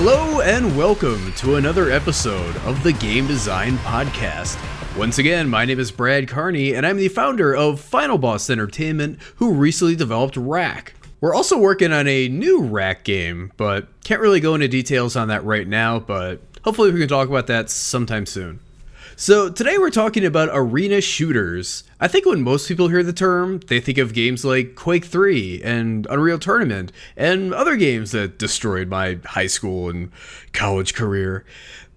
Hello and welcome to another episode of the Game Design Podcast. Once again, my name is Brad Carney and I'm the founder of Final Boss Entertainment, who recently developed Rack. We're also working on a new Rack game, but can't really go into details on that right now, but hopefully we can talk about that sometime soon. So today we're talking about arena shooters. I think when most people hear the term, they think of games like Quake 3 and Unreal Tournament and other games that destroyed my high school and college career.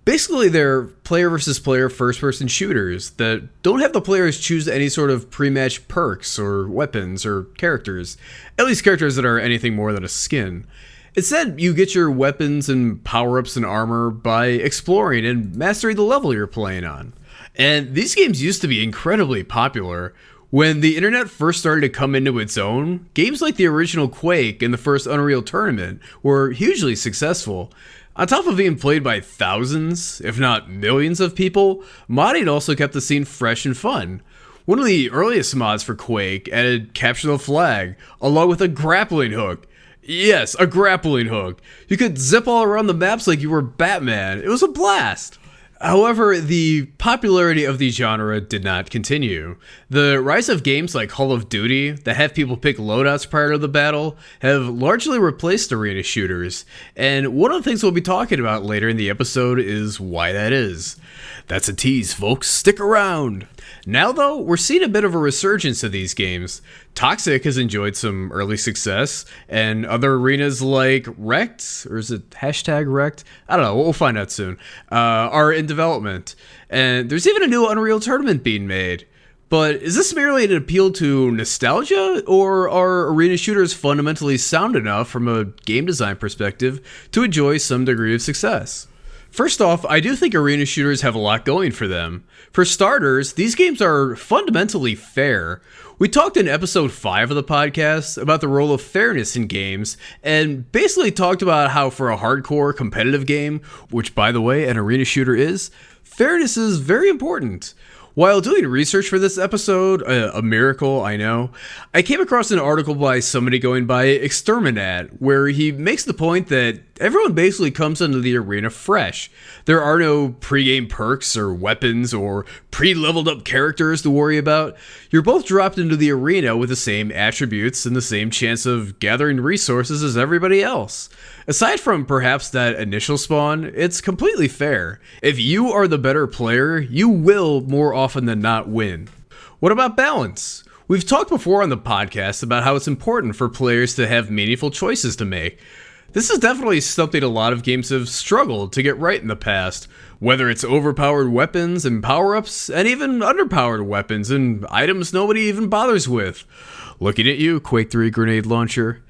Basically, they're player versus player first-person shooters that don't have the players choose any sort of pre-match perks or weapons or characters, at least characters that are anything more than a skin. Instead, you get your weapons and power-ups and armor by exploring and mastering the level you're playing on. And these games used to be incredibly popular. When the internet first started to come into its own, games like the original Quake and the first Unreal Tournament were hugely successful. On top of being played by thousands, if not millions of people, modding also kept the scene fresh and fun. One of the earliest mods for Quake added Capture the Flag, along with a grappling hook. Yes, a grappling hook. You could zip all around the maps like you were Batman. It was a blast. However, the popularity of the genre did not continue. The rise of games like Call of Duty that have people pick loadouts prior to the battle have largely replaced arena shooters, and one of the things we'll be talking about later in the episode is why that is. That's a tease, folks. Stick around! Now though, we're seeing a bit of a resurgence of these games. Toxikk has enjoyed some early success, and other arenas like Wrecked, or is it hashtag Wrecked? I don't know, we'll find out soon, are in development. And there's even a new Unreal Tournament being made. But is this merely an appeal to nostalgia, or are arena shooters fundamentally sound enough from a game design perspective to enjoy some degree of success? First off, I do think arena shooters have a lot going for them. For starters, these games are fundamentally fair. We talked in episode 5 of the podcast about the role of fairness in games, and basically talked about how for a hardcore competitive game, which by the way an arena shooter is, fairness is very important. While doing research for this episode, a miracle, I know, I came across an article by somebody going by Exterminat, where he makes the point that everyone basically comes into the arena fresh. There are no pre-game perks or weapons or pre-leveled up characters to worry about. You're both dropped into the arena with the same attributes and the same chance of gathering resources as everybody else. Aside from perhaps that initial spawn, it's completely fair. If you are the better player, you will more often than not win. What about balance? We've talked before on the podcast about how it's important for players to have meaningful choices to make. This is definitely something a lot of games have struggled to get right in the past, whether it's overpowered weapons and power-ups, and even underpowered weapons and items nobody even bothers with. Looking at you, Quake 3 grenade launcher.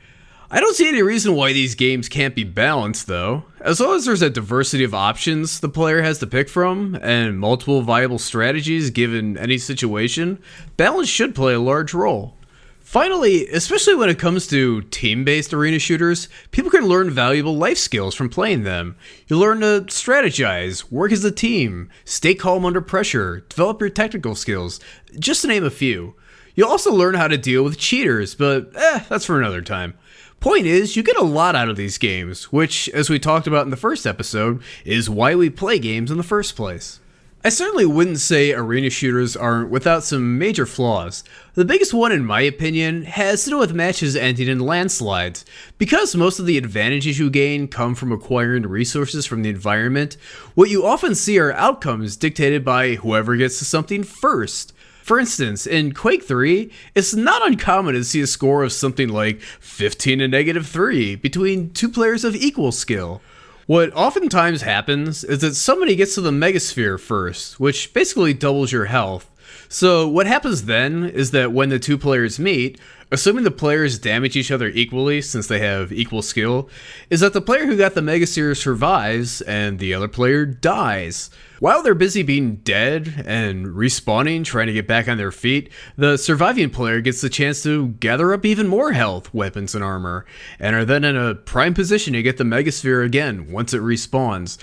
I don't see any reason why these games can't be balanced, though. As long as there's a diversity of options the player has to pick from, and multiple viable strategies given any situation, balance should play a large role. Finally, especially when it comes to team-based arena shooters, people can learn valuable life skills from playing them. You learn to strategize, work as a team, stay calm under pressure, develop your technical skills, just to name a few. You'll also learn how to deal with cheaters, but that's for another time. Point is, you get a lot out of these games, which, as we talked about in the first episode, is why we play games in the first place. I certainly wouldn't say arena shooters aren't without some major flaws. The biggest one, in my opinion, has to do with matches ending in landslides. Because most of the advantages you gain come from acquiring resources from the environment, what you often see are outcomes dictated by whoever gets to something first. For instance, in Quake 3, it's not uncommon to see a score of something like 15 to -3 between two players of equal skill. What oftentimes happens is that somebody gets to the megasphere first, which basically doubles your health. So what happens then is that when the two players meet, assuming the players damage each other equally since they have equal skill, is that the player who got the megasphere survives and the other player dies. While they're busy being dead and respawning, trying to get back on their feet, the surviving player gets the chance to gather up even more health, weapons, and armor, and are then in a prime position to get the megasphere again once it respawns.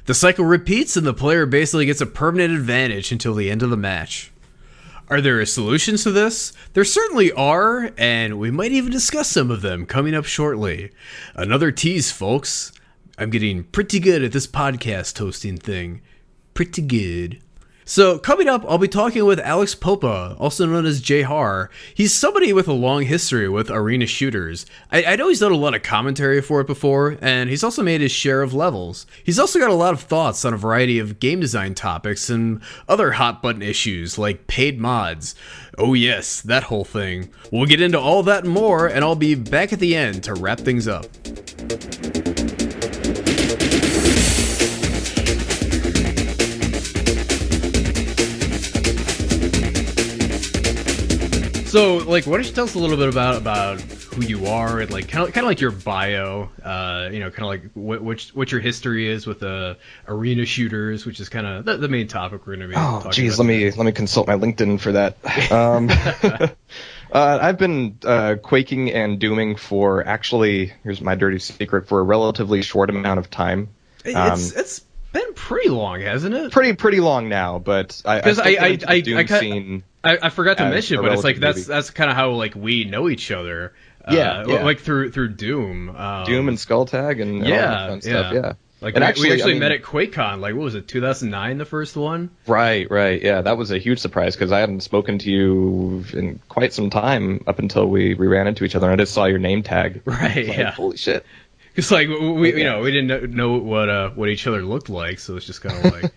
The cycle repeats and the player basically gets a permanent advantage until the end of the match. Are there solutions to this? There certainly are, and we might even discuss some of them coming up shortly. Another tease, folks. I'm getting pretty good at this podcast hosting thing. Pretty good. So, coming up, I'll be talking with Alex Popa, also known as Jehar. He's somebody with a long history with arena shooters. I know he's done a lot of commentary for it before, and he's also made his share of levels. He's also got a lot of thoughts on a variety of game design topics and other hot button issues like paid mods. Oh yes, that whole thing. We'll get into all that and more, and I'll be back at the end to wrap things up. So, like, why don't you tell us a little bit about who you are and, like, kind of like your bio, kind of like what your history is with arena shooters, which is kind of the main topic we're going to be talking about. Oh, geez, let me consult my LinkedIn for that. I've been quaking and dooming for, actually, here's my dirty secret, for a relatively short amount of time. It's been pretty long, hasn't it? Pretty long now, but I forgot to mention, but it's like that's kind of how like we know each other. Yeah. Like through Doom. Doom and Skulltag and all that fun stuff. Yeah. Like we actually met at QuakeCon. Like what was it, 2009, the first one? Right. Yeah, that was a huge surprise because I hadn't spoken to you in quite some time up until we ran into each other, and I just saw your name tag. Right. Like, yeah. Holy shit. Because like we didn't know what each other looked like, so it's just kind of like,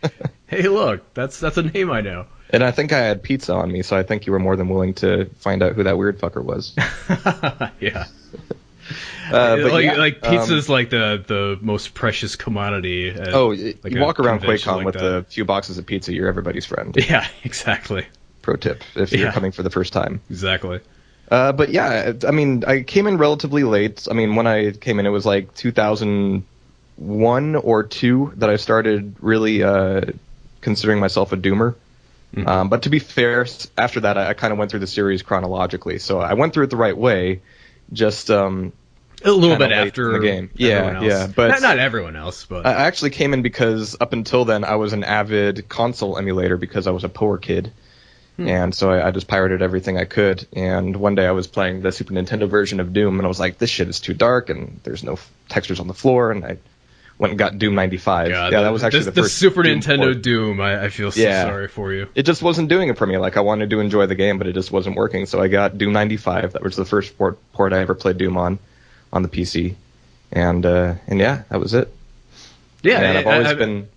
hey, look, that's a name I know. And I think I had pizza on me, so I think you were more than willing to find out who that weird fucker was. Yeah. But pizza's like the most precious commodity. You walk around QuakeCon with a few boxes of pizza, you're everybody's friend. Yeah, exactly. Pro tip, if you're coming for the first time. Exactly. But yeah, I mean, I came in relatively late. I mean, when I came in, it was like 2001 or 2 that I started really considering myself a doomer. Mm-hmm. But to be fair, after that, I kind of went through the series chronologically. So I went through it the right way, just a little bit after the game. Yeah, but not everyone else. But I actually came in because up until then, I was an avid console emulator because I was a poor kid. And so I just pirated everything I could. And one day I was playing the Super Nintendo version of Doom, and I was like, this shit is too dark, and there's no textures on the floor, and I went and got Doom 95. God, that was actually the first Super Doom Nintendo port. Doom. I feel so sorry for you. It just wasn't doing it for me. Like, I wanted to enjoy the game, but it just wasn't working. So I got Doom 95. That was the first port I ever played Doom on the PC. And yeah, that was it. Yeah, and I've always been...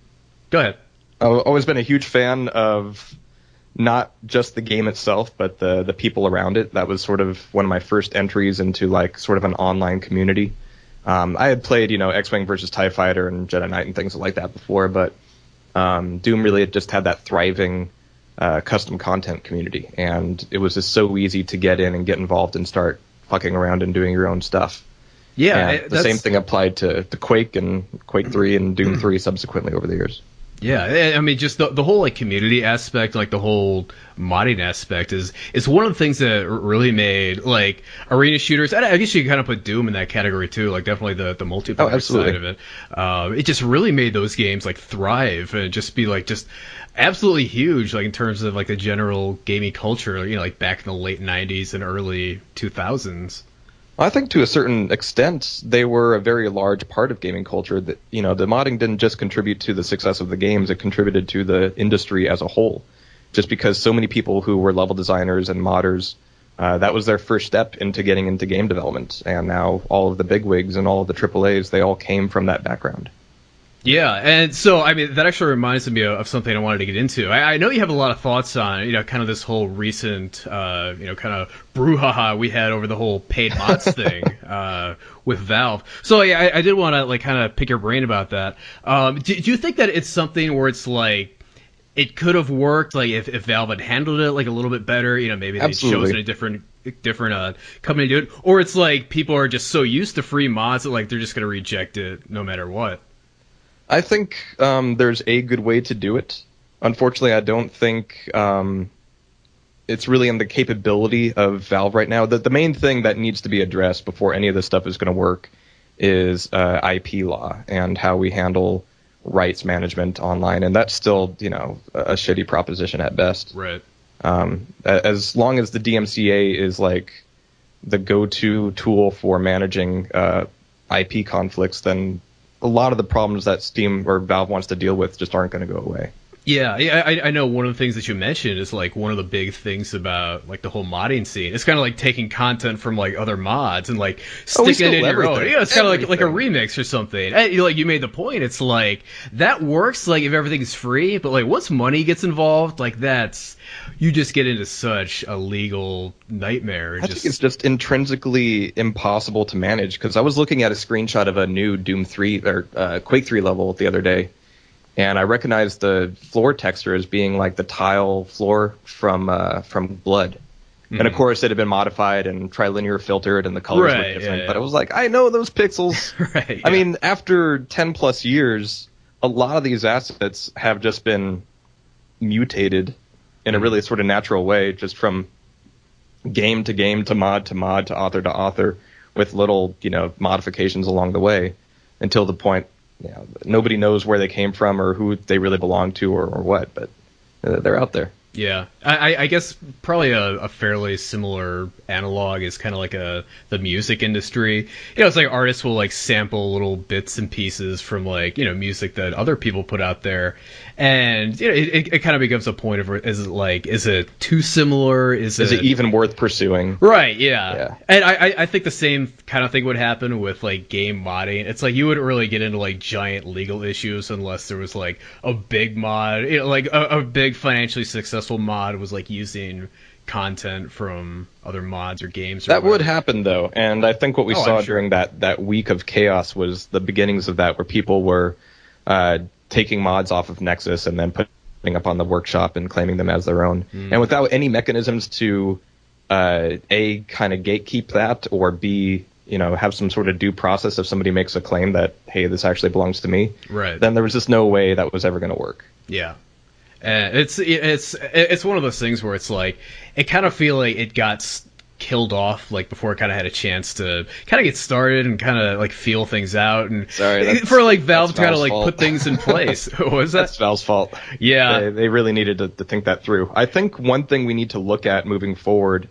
Go ahead. I've always been a huge fan of... not just the game itself, but the people around it. That was sort of one of my first entries into like sort of an online community. I had played, X-Wing versus TIE Fighter and Jedi Knight and things like that before, but Doom really just had that thriving custom content community, and it was just so easy to get in and get involved and start fucking around and doing your own stuff. Yeah, the same thing applied to Quake and Quake 3 and Doom 3 subsequently over the years. Yeah, I mean, just the whole like community aspect, like the whole modding aspect is one of the things that really made like arena shooters. And I guess you can kind of put Doom in that category too, like definitely the multiplayer side of it. It just really made those games like thrive and just be like just absolutely huge, like in terms of like the general gaming culture, like back in the late 90s and early 2000s. I think to a certain extent, they were a very large part of gaming culture. That the modding didn't just contribute to the success of the games; it contributed to the industry as a whole. Just because so many people who were level designers and modders, that was their first step into getting into game development. And now all of the bigwigs and all of the AAAs, they all came from that background. Yeah, and so, I mean, that actually reminds me of something I wanted to get into. I know you have a lot of thoughts on, kind of this whole recent, kind of brouhaha we had over the whole paid mods thing with Valve. So, yeah, I did want to, like, kind of pick your brain about that. Do you think that it's something where it's, like, it could have worked, like, if Valve had handled it, like, a little bit better, maybe they'd chosen a different company to do it? Or it's, like, people are just so used to free mods that, like, they're just going to reject it no matter what? I think there's a good way to do it. Unfortunately, I don't think it's really in the capability of Valve right now. The main thing that needs to be addressed before any of this stuff is going to work is IP law and how we handle rights management online. And that's still, a shitty proposition at best. Right. As long as the DMCA is like the go-to tool for managing IP conflicts, then a lot of the problems that Steam or Valve wants to deal with just aren't going to go away. Yeah, I know one of the things that you mentioned is like one of the big things about like the whole modding scene. It's kind of like taking content from like other mods and like sticking it in your own. Yeah, it's kind of like a remix or something. And, you made the point. It's like that works like if everything's free, but like once money gets involved, like that's you just get into such a legal nightmare. I think it's just intrinsically impossible to manage because I was looking at a screenshot of a new Doom 3 or Quake 3 level the other day. And I recognized the floor texture as being like the tile floor from Blood. Mm-hmm. And of course it had been modified and trilinear filtered and the colors were different. Yeah. But it was like, I know those pixels. Right, yeah. I mean, after 10 plus years, a lot of these assets have just been mutated in a really sort of natural way, just from game to mod to author to author, with little, modifications along the way until the point nobody knows where they came from or who they really belong to or what, but they're out there. Yeah, I guess probably a fairly similar analog is kind of like the music industry. It's like artists will like sample little bits and pieces from like music that other people put out there, and it kind of becomes a point of is it too similar? Is it even worth pursuing? Right. Yeah. And I think the same kind of thing would happen with like game modding. It's like you wouldn't really get into like giant legal issues unless there was like a big mod, like a big financially successful mod was like using content from other mods or games. That would happen though, and I think what we saw during that week of chaos was the beginnings of that, where people were taking mods off of Nexus and then putting up on the workshop and claiming them as their own, and without any mechanisms to A, kind of gatekeep that, or B, have some sort of due process if somebody makes a claim that, hey, this actually belongs to me. Right. Then there was just no way that was ever going to work. Yeah. It's one of those things where it's like it kind of feel like it got killed off like before it kind of had a chance to kind of get started and kind of like feel things out, and for like Valve to kind of like put things in place. What was that? That's Valve's fault. Yeah, they really needed to think that through. I think one thing we need to look at moving forward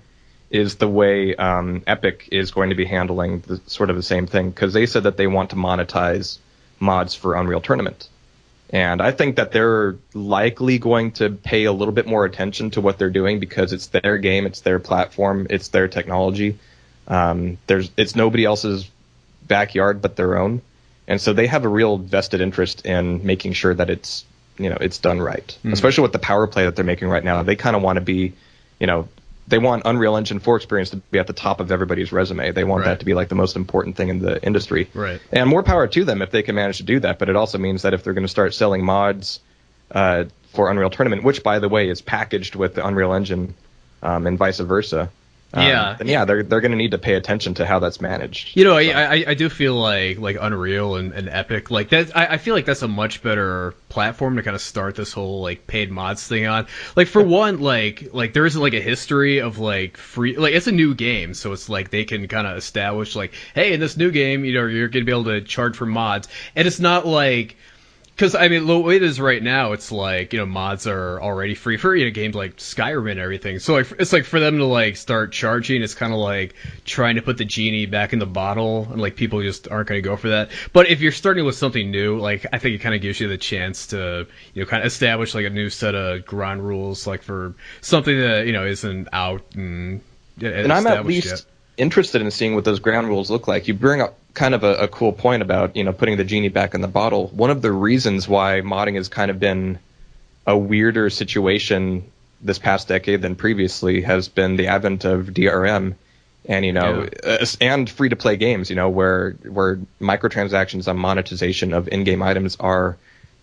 is the way Epic is going to be handling sort of the same thing, because they said that they want to monetize mods for Unreal Tournament. And I think that they're likely going to pay a little bit more attention to what they're doing, because it's their game, it's their platform, it's their technology. It's nobody else's backyard but their own, and so they have a real vested interest in making sure that it's done right. Mm-hmm. Especially with the power play that they're making right now, they kind of want to be, they want Unreal Engine 4 experience to be at the top of everybody's resume. They want that to be like the most important thing in the industry. Right. And more power to them if they can manage to do that. But it also means that if they're going to start selling mods for Unreal Tournament, which, by the way, is packaged with the Unreal Engine and vice versa, then they're going to need to pay attention to how that's managed. I do feel like Unreal and Epic, like that. I feel like that's a much better platform to kind of start this whole like paid mods thing on. Like for one, like there isn't like a history of like free, like it's a new game, so it's like they can kind of establish like, hey, in this new game, you're going to be able to charge for mods, and it's not like. Because, I mean, the way it is right now, it's like, mods are already free for, games like Skyrim and everything. So, like, it's like for them to, like, start charging, it's kind of like trying to put the genie back in the bottle, and, like, people just aren't going to go for that. But if you're starting with something new, like, I think it kind of gives you the chance to, kind of establish, like, a new set of ground rules, like, for something that, isn't out and I'm at least yet. Interested in seeing what those ground rules look like. You bring up kind of a cool point about putting the genie back in the bottle. One of the reasons why modding has kind of been a weirder situation this past decade than previously has been the advent of DRM and and free to play games, where microtransactions and monetization of in-game items are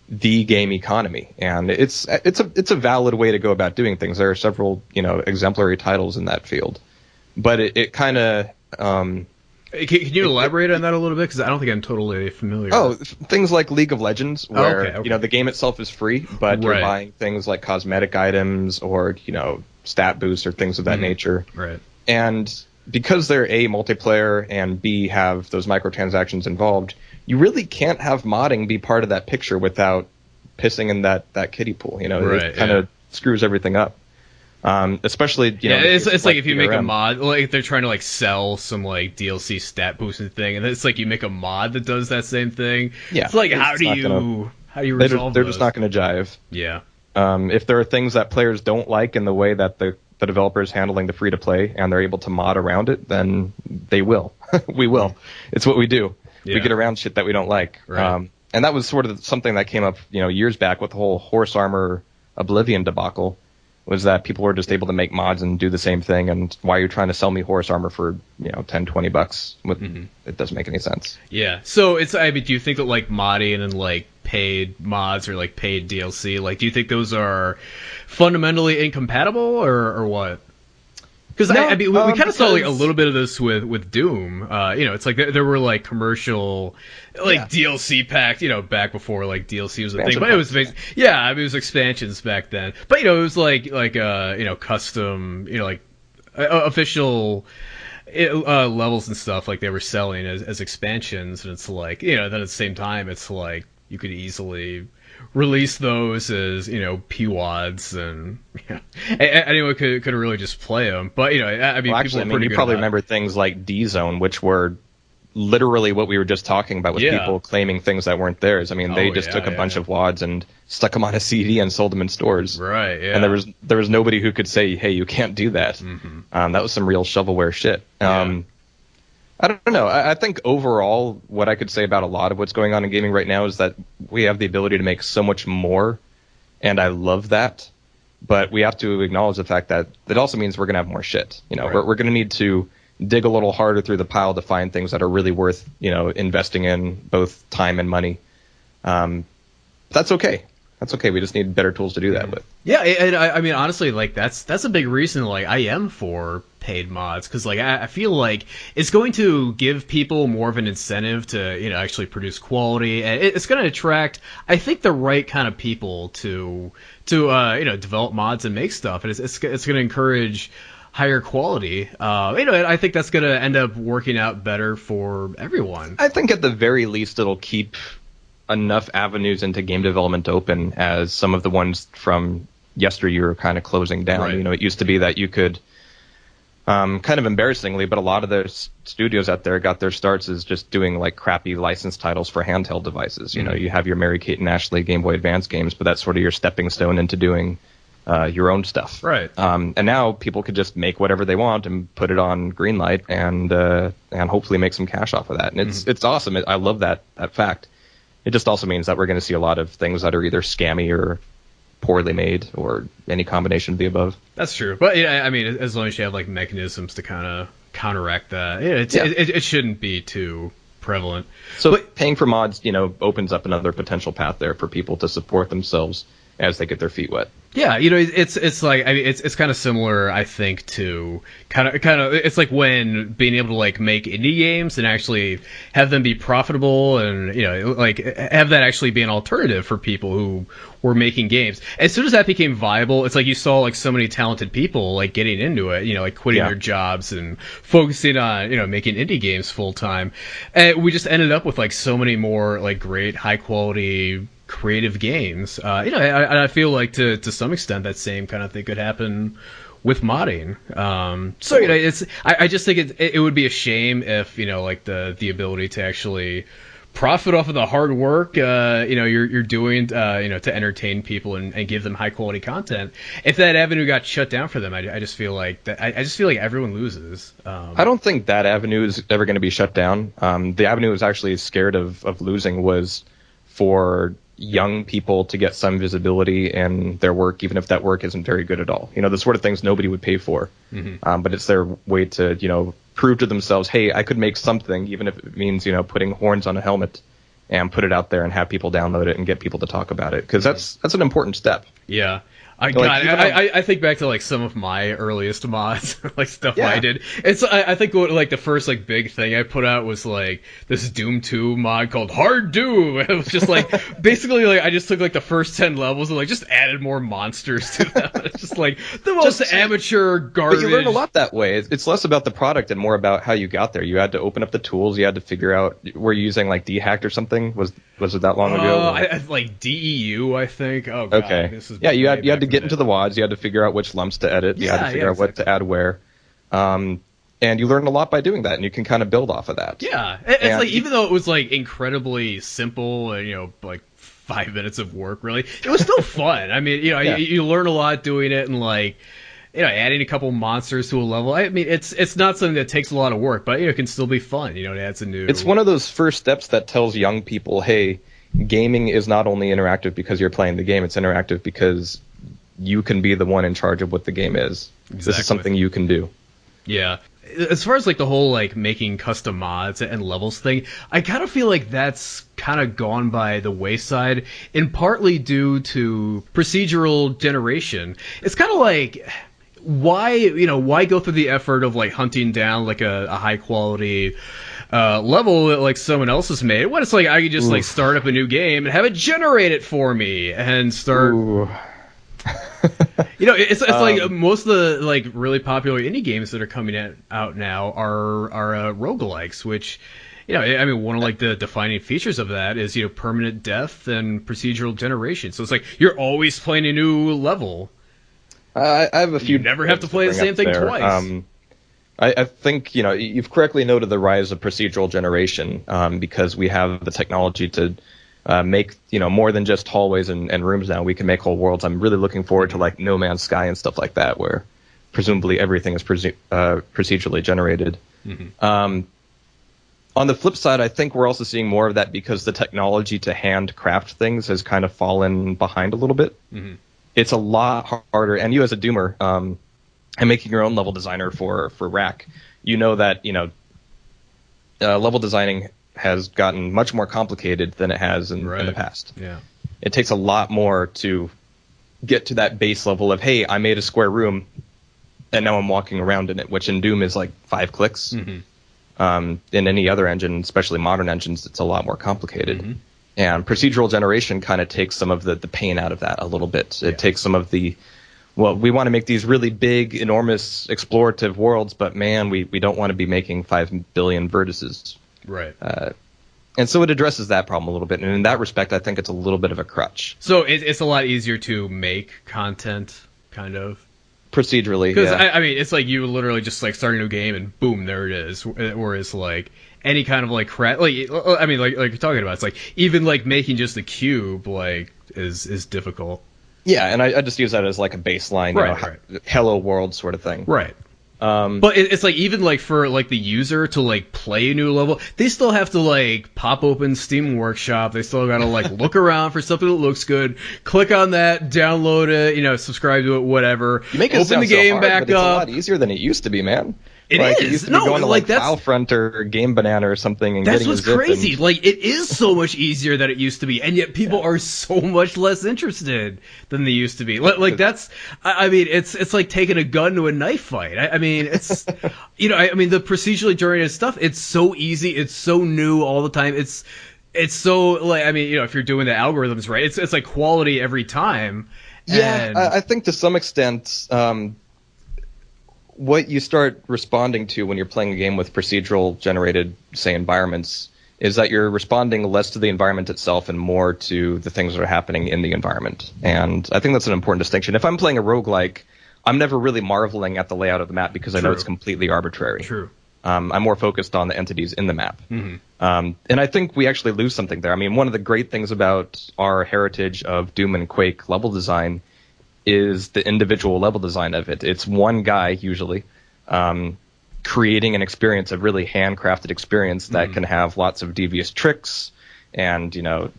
the game economy, and it's a valid way to go about doing things. There are several exemplary titles in that field. But it kind of... can you elaborate on that a little bit? Because I don't think I'm totally familiar. Oh, things like League of Legends, where the game itself is free, but you're buying things like cosmetic items or stat boosts or things of that nature. Right. And because they're A, multiplayer, and B, have those microtransactions involved, you really can't have modding be part of that picture without pissing in that kiddie pool. It kind of screws everything up. Especially, it's like if you make a DRM. mod, like they're trying to like sell some like DLC stat boosting thing, and it's like you make a mod that does that same thing. Yeah, It's like it's how do not you resolve they're those? just not going to jive. Yeah. If there are things that players don't like in the way that the developer is handling the free to play, and they're able to mod around it, then they will. We will. It's what we do. Yeah. We get around shit that we don't like. Right. And that was sort of something that came up, years back with the whole Horse Armor Oblivion debacle. Was that people were just able to make mods and do the same thing, and why you're trying to sell me Horse Armor for $10-$20 it doesn't make any sense. Yeah. So do you think that like modding and like paid mods or like paid DLC, like do you think those are fundamentally incompatible or what? Because No, we kind of saw like a because- little bit of this with Doom. It's like there were like commercial like DLC packed, back before like DLC was a thing. Expansion But it was packs, it was expansions back then. But it was like custom, official levels and stuff like they were selling as expansions, and it's like then at the same time it's like you could easily release those as PWADs, and anyone could really just play them. But Well, actually, people were pretty you good probably about it. remember things like D-Zone, which were literally what we were just talking about with Yeah. people claiming things that weren't theirs. I mean, they Oh, just yeah, took a yeah, bunch yeah. of WADs and stuck them on a CD and sold them in stores. Right, yeah. And there was nobody who could say, "Hey, you can't do that." That was some real shovelware shit. Yeah. I don't know. I think overall, what I could say about a lot of what's going on in gaming right now is that we have the ability to make so much more, and I love that. But we have to acknowledge the fact that it also means we're going to have more shit. Right. We're going to need to dig a little harder through the pile to find things that are really worth, investing in both time and money. That's okay. That's okay. We just need better tools to do that with. Yeah, and I mean, honestly, like that's a big reason like I am for paid mods, because like I feel like it's going to give people more of an incentive to actually produce quality, and it's going to attract, I think, the right kind of people to develop mods and make stuff, and it's going to encourage higher quality. And I think that's going to end up working out better for everyone. I think at the very least it'll keep enough avenues into game development open as some of the ones from yesteryear are kind of closing down. Right. It used to be that you could, kind of embarrassingly, but a lot of the studios out there got their starts as just doing like crappy licensed titles for handheld devices. You have your Mary-Kate and Ashley Game Boy Advance games, but that's sort of your stepping stone into doing your own stuff. Right. And now people could just make whatever they want and put it on Greenlight and hopefully make some cash off of that. And it's awesome. I love that fact. It just also means that we're going to see a lot of things that are either scammy or poorly made or any combination of the above. That's true, but I mean, as long as you have like mechanisms to kind of counteract that, it shouldn't be too prevalent. So paying for mods, opens up another potential path there for people to support themselves as they get their feet wet. Yeah, it's like, I mean, it's kind of similar, I think, to kind of it's like when being able to like make indie games and actually have them be profitable, and like have that actually be an alternative for people who were making games. As soon as that became viable, it's like you saw like so many talented people like getting into it, like quitting their jobs and focusing on making indie games full time, and we just ended up with like so many more like great high quality creative games. I feel like to some extent that same kind of thing could happen with modding. I just think it would be a shame if like the ability to actually profit off of the hard work you're doing to entertain people and give them high quality content, if that avenue got shut down for them, I just feel like everyone loses. I don't think that avenue is ever going to be shut down. The avenue I was actually scared of losing was for young people to get some visibility in their work, even if that work isn't very good at all. The sort of things nobody would pay for. But it's their way to, prove to themselves, hey, I could make something, even if it means, putting horns on a helmet and put it out there and have people download it and get people to talk about it. Because that's an important step. Yeah. Like, I think back to like some of my earliest mods, like stuff I did. I think like the first like big thing I put out was like this Doom 2 mod called Hard Doom. It was just like basically like I just took like the first 10 levels and like just added more monsters to them. It's just like the most amateur garbage. But you learn a lot that way. It's less about the product and more about how you got there. You had to open up the tools. You had to figure out, were you using like D-Hacked or something? Was it that long ago? Like DEU, I think. Oh god. Okay. This is you had to get into the WODs, you had to figure out which lumps to edit. You had to figure out what to add where. And you learn a lot by doing that, and you can kind of build off of that. Yeah, it's like, even though it was like incredibly simple and, you know, like 5 minutes of work, really, it was still fun. I mean, you know, you learn a lot doing it, and like, you know, adding a couple monsters to a level. I mean, it's not something that takes a lot of work, but, you know, it can still be fun. You know, it adds a new. It's one of those first steps that tells young people, hey, gaming is not only interactive because you're playing the game; it's interactive because you can be the one in charge of what the game is. Exactly. This is something you can do. Yeah. As far as like the whole like making custom mods and levels thing, I kind of feel like that's kind of gone by the wayside, and partly due to procedural generation. It's kind of like, why go through the effort of like hunting down like a high quality level that like someone else has made when it's like I could just like start up a new game and have it generate it for me and start. You know, it's like most of the like really popular indie games that are coming out now are roguelikes, which, you know, I mean, one of like the defining features of that is, you know, permanent death and procedural generation. So it's like you're always playing a new level. I have a few. You never have to play the same thing twice. I think, you know, you've correctly noted the rise of procedural generation, because we have the technology to make, you know, more than just hallways and rooms now. We can make whole worlds. I'm really looking forward to like No Man's Sky and stuff like that, where presumably everything is procedurally generated. Mm-hmm. On the flip side, I think we're also seeing more of that because the technology to handcraft things has kind of fallen behind a little bit. Mm-hmm. It's a lot harder, and you as a doomer, and making your own level designer for Rack, you know that, you know, level designing has gotten much more complicated than it has in the past. Yeah, it takes a lot more to get to that base level of, hey, I made a square room, and now I'm walking around in it, which in Doom is like 5 clicks. Mm-hmm. In any other engine, especially modern engines, it's a lot more complicated. Mm-hmm. And procedural generation kind of takes some of the pain out of that a little bit. It takes some of the, well, we want to make these really big, enormous, explorative worlds, but man, we don't want to be making 5 billion vertices. Right. And so it addresses that problem a little bit. And in that respect, I think it's a little bit of a crutch. So it's a lot easier to make content, kind of? Procedurally, because I mean, it's like you literally just like start a new game and boom, there it is. Whereas like any kind of like like, I mean, like you're talking about, it's like even like making just a cube like is difficult. Yeah, and I just use that as like a baseline, you know, hello world sort of thing. Right. But it's like even like for like the user to like play a new level, they still have to like pop open Steam Workshop. They still gotta like look around for something that looks good, click on that, download it, you know, subscribe to it, whatever. You make it open the game so hard, back but up. It's a lot easier than it used to be, man. It used to be going to like FileFront or Game Banana or something and that's getting a zip. That's what's crazy. Like, it is so much easier than it used to be, and yet people are so much less interested than they used to be. Like that's, I mean, it's like taking a gun to a knife fight. I mean, it's, you know, I mean, the procedurally generated stuff, it's so easy, it's so new all the time. It's so, like, I mean, you know, if you're doing the algorithms right, it's like quality every time. Yeah, I think to some extent, what you start responding to when you're playing a game with procedural generated, say, environments is that you're responding less to the environment itself and more to the things that are happening in the environment. And I think that's an important distinction. If I'm playing a roguelike, I'm never really marveling at the layout of the map because I know it's completely arbitrary. True. I'm more focused on the entities in the map. Mm-hmm. And I think we actually lose something there. I mean, one of the great things about our heritage of Doom and Quake level design is the individual level design of it. It's one guy, usually, creating an experience, a really handcrafted experience that can have lots of devious tricks and, you know,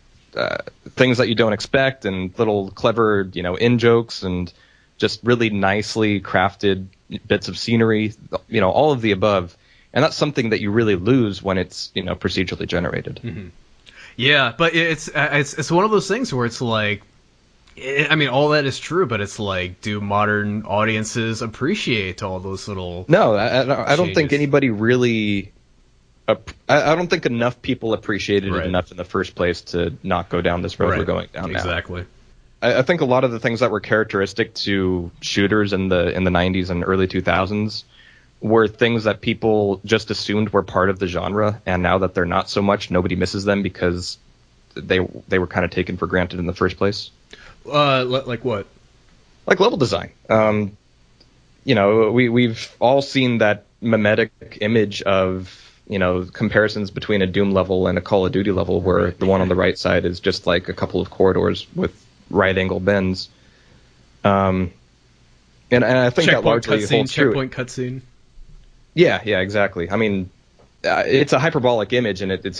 things that you don't expect and little clever, you know, in-jokes and just really nicely crafted bits of scenery, you know, all of the above. And that's something that you really lose when it's, you know, procedurally generated. Mm-hmm. Yeah, but it's one of those things where it's like, I mean, all that is true, but it's like, do modern audiences appreciate all those little? No, I don't think anybody really. I don't think enough people appreciated it enough in the first place to not go down this road we're going down now. Exactly. I think a lot of the things that were characteristic to shooters in the 90s and early 2000s were things that people just assumed were part of the genre, and now that they're not so much, nobody misses them because they were kind of taken for granted in the first place. Like what? Like level design. We've all seen that mimetic image of, comparisons between a Doom level and a Call of Duty level, where the one on the right side is just like a couple of corridors with right angle bends. And I think that largely holds true. Checkpoint cutscene. Yeah, exactly. I mean, it's a hyperbolic image and it's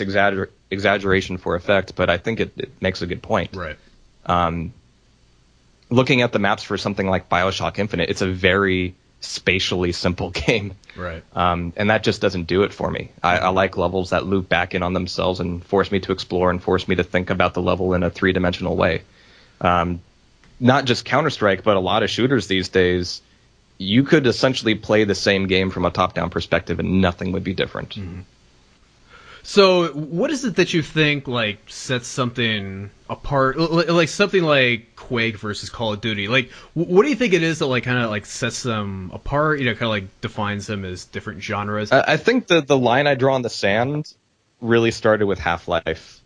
exaggeration for effect, but I think it makes a good point. Right. Looking at the maps for something like BioShock Infinite, it's a very spatially simple game. Right. And that just doesn't do it for me. I like levels that loop back in on themselves and force me to explore and force me to think about the level in a three-dimensional way. Not just Counter-Strike, but a lot of shooters these days, you could essentially play the same game from a top-down perspective and nothing would be different. Mm-hmm. So what is it that you think like sets something apart, like something like Quake versus Call of Duty? Like, what do you think it is that like kind of like sets them apart? Kind of like defines them as different genres. I think the line I draw in the sand really started with Half-Life.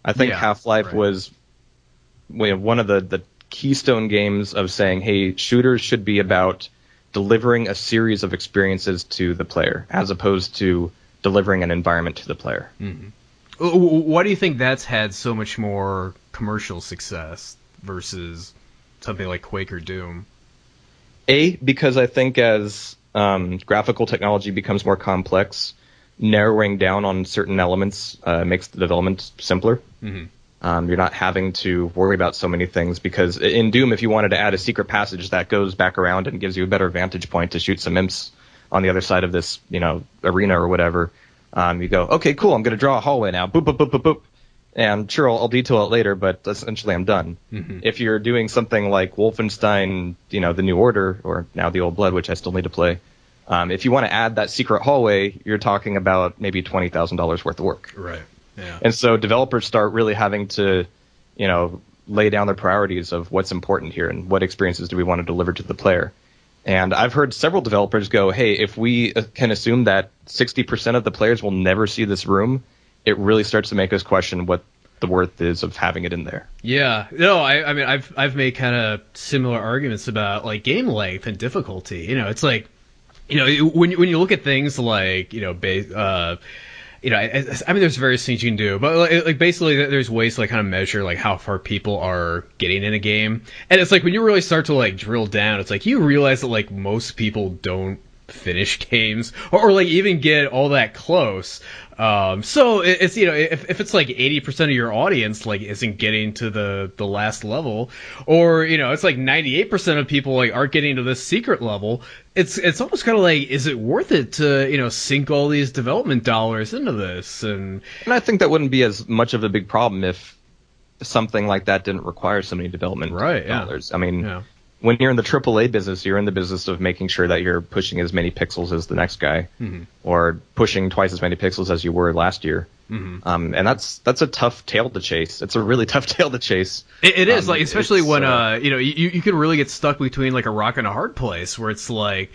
I think Half-Life was one of the keystone games of saying, hey, shooters should be about delivering a series of experiences to the player, as opposed to delivering an environment to the player. Mm-hmm. Why do you think that's had so much more commercial success versus something like Quake or Doom? Because I think as graphical technology becomes more complex, narrowing down on certain elements makes the development simpler. Mm-hmm. You're not having to worry about so many things, because in Doom, if you wanted to add a secret passage that goes back around and gives you a better vantage point to shoot some imps on the other side of this, arena or whatever, you go, okay, cool, I'm going to draw a hallway now, boop, boop, boop, boop, boop. And sure, I'll detail it later, but essentially I'm done. Mm-hmm. If you're doing something like Wolfenstein, The New Order, or now The Old Blood, which I still need to play, if you want to add that secret hallway, you're talking about maybe $20,000 worth of work. Right. Yeah. And so developers start really having to, lay down their priorities of what's important here and what experiences do we want to deliver to the player. And I've heard several developers go, hey, if we can assume that 60% of the players will never see this room, it really starts to make us question what the worth is of having it in there. Yeah. No, I mean, I've made kind of similar arguments about like game length and difficulty. It's like, when you look at things like, I mean, there's various things you can do, but like basically there's ways to like kind of measure like how far people are getting in a game. And it's like when you really start to like drill down, it's like you realize that like most people don't finish games or like even get all that close. So it's, if it's like 80% of your audience like isn't getting to the last level, or it's like 98% of people like aren't getting to this secret level, it's almost kind of like, is it worth it to sink all these development dollars into this? And I think that wouldn't be as much of a big problem if something like that didn't require so many development dollars. I mean, when you're in the AAA business, you're in the business of making sure that you're pushing as many pixels as the next guy, mm-hmm. or pushing twice as many pixels as you were last year. Mm-hmm. And that's a tough tail to chase. It's a really tough tail to chase. It is, like, especially when you can really get stuck between like a rock and a hard place, where it's like,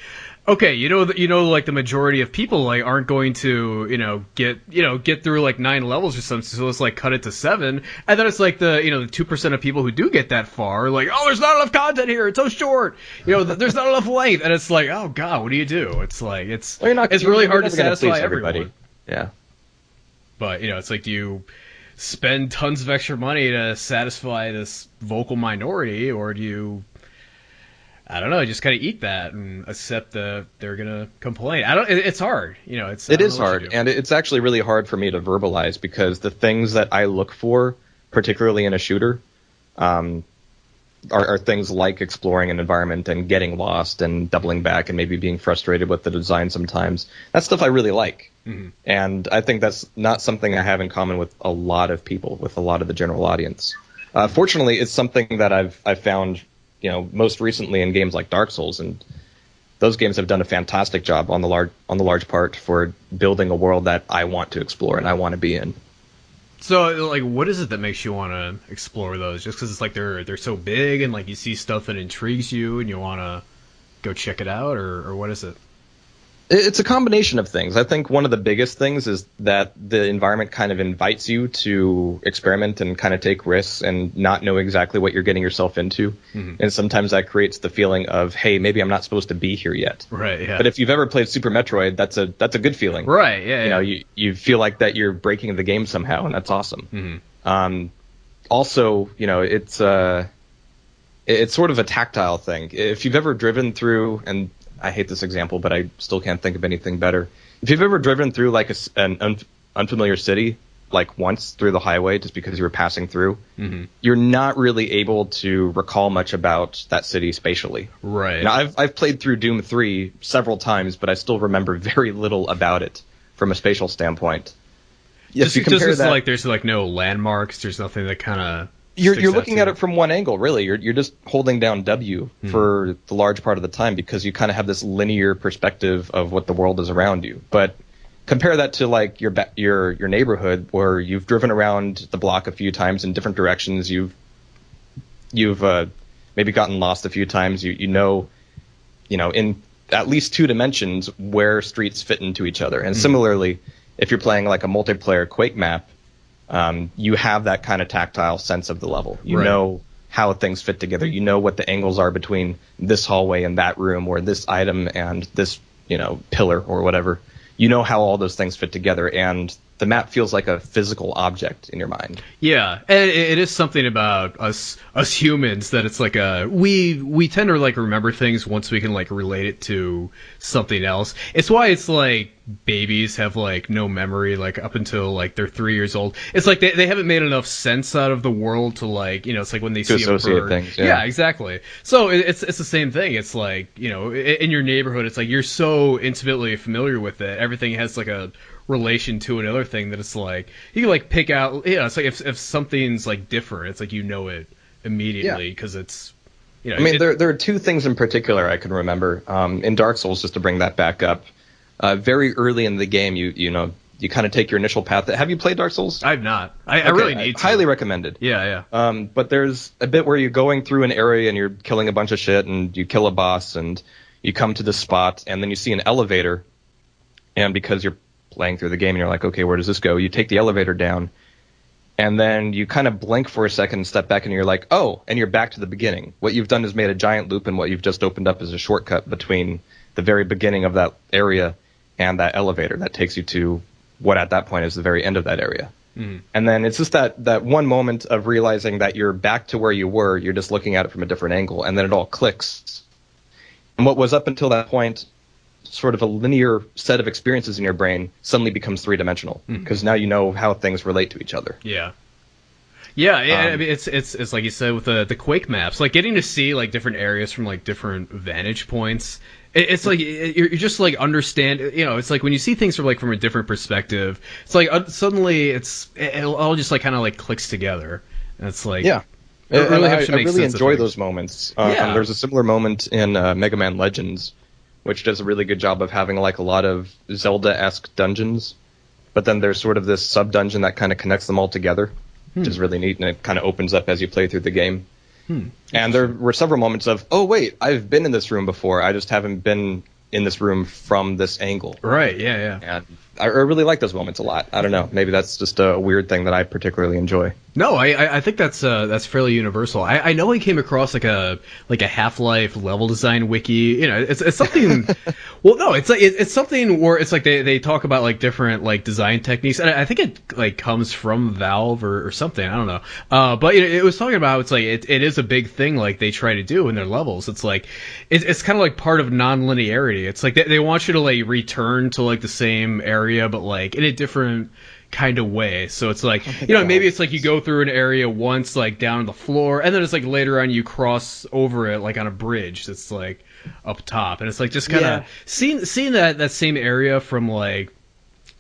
okay, like the majority of people like aren't going to get through like 9 levels or something, so let's like cut it to 7, and then it's like the 2% of people who do get that far, like, oh, there's not enough content here, it's so short, there's not enough length, and it's like, oh god, what do you do? It's like it's really hard to satisfy everybody. Yeah. But it's like, do you spend tons of extra money to satisfy this vocal minority, or do you, I don't know, just kind of eat that and accept that they're gonna complain? It's hard, It is hard, and it's actually really hard for me to verbalize, because the things that I look for, particularly in a shooter, are things like exploring an environment and getting lost and doubling back and maybe being frustrated with the design sometimes. That's stuff I really like. Mm-hmm. And I think that's not something I have in common with a lot of people, with a lot of the general audience. Fortunately, it's something that I've found, most recently in games like Dark Souls, and those games have done a fantastic job on the large part for building a world that I want to explore and I want to be in. So, like, what is it that makes you want to explore those? Just because it's like they're so big and like you see stuff that intrigues you and you want to go check it out, or what is it? It's a combination of things. I think one of the biggest things is that the environment kind of invites you to experiment and kind of take risks and not know exactly what you're getting yourself into. Mm-hmm. And sometimes that creates the feeling of, hey, maybe I'm not supposed to be here yet. Right, yeah. But if you've ever played Super Metroid, that's a good feeling. Right, yeah, You know, you feel like that you're breaking the game somehow, and that's awesome. Mm-hmm. Also, you know, it's sort of a tactile thing. If you've ever driven through, and I hate this example, but I still can't think of anything better. If you've ever driven through like an unfamiliar city, like once through the highway, just because you were passing through, mm-hmm. you're not really able to recall much about that city spatially. Right. Now, I've played through Doom 3 several times, but I still remember very little about it from a spatial standpoint. Yes, just like there's like no landmarks. There's nothing that kind of. You're looking at it from one angle, really. You're just holding down W for the large part of the time because you kind of have this linear perspective of what the world is around you. But compare that to like your neighborhood where you've driven around the block a few times in different directions. You've maybe gotten lost a few times. You know in at least 2 dimensions where streets fit into each other. And similarly, if you're playing like a multiplayer Quake map, you have that kind of tactile sense of the level. You know how things fit together. You know what the angles are between this hallway and that room, or this item and this, pillar or whatever. You know how all those things fit together, and the map feels like a physical object in your mind. Yeah, and it is something about us humans that it's like we tend to like remember things once we can like relate it to something else. It's why it's like babies have like no memory like up until like they're 3 years old. It's like they haven't made enough sense out of the world to like it's like when they see a bird. Things, yeah, exactly. So it's the same thing. It's like in your neighborhood, it's like you're so intimately familiar with it. Everything has like a relation to another thing that it's like you can like pick out. It's like if something's like different, it's like it immediately because it's. I mean, there are 2 things in particular I can remember in Dark Souls, just to bring that back up. Very early in the game, you kind of take your initial path. Have you played Dark Souls? I've not. I really need to. Highly recommended. Yeah. But there's a bit where you're going through an area and you're killing a bunch of shit, and you kill a boss, and you come to this spot, and then you see an elevator, and because you're playing through the game and you're like, okay, where does this go? You take the elevator down, and then you kind of blink for a second and step back, and you're like, oh, and you're back to the beginning. What you've done is made a giant loop, and what you've just opened up is a shortcut between the very beginning of that area and that elevator that takes you to what at that point is the very end of that area. Mm. And then it's just that one moment of realizing that you're back to where you were, you're just looking at it from a different angle, and then it all clicks. And what was up until that point sort of a linear set of experiences in your brain suddenly becomes 3-dimensional because now you know how things relate to each other. Yeah, I mean, it's like you said with the Quake maps, like getting to see like different areas from like different vantage points. It's like you're just like understand. It's like when you see things from a different perspective, it's like suddenly it all just like kind of like clicks together. And it's like I really enjoy those moments. There's a similar moment in Mega Man Legends, which does a really good job of having like a lot of Zelda-esque dungeons, but then there's sort of this sub-dungeon that kind of connects them all together, which is really neat, and it kind of opens up as you play through the game. And there were several moments of, oh wait, I've been in this room before, I just haven't been in this room from this angle. Right, yeah. And I really like those moments a lot. I don't know, maybe that's just a weird thing that I particularly enjoy. No, I think that's fairly universal. I know I came across like a Half-Life level design wiki. It's something. Well, no, it's something where it's like they talk about like different like design techniques, and I think it like comes from Valve or something. I don't know. But it was talking about how it's like it is a big thing like they try to do in their levels. It's like it's kind of like part of non-linearity. It's like they want you to like return to like the same area, but like in a different kind of way. So it's like, maybe it's like you go through an area once like down the floor, and then it's like later on you cross over it like on a bridge that's like up top, and it's like just kind of seeing that same area from like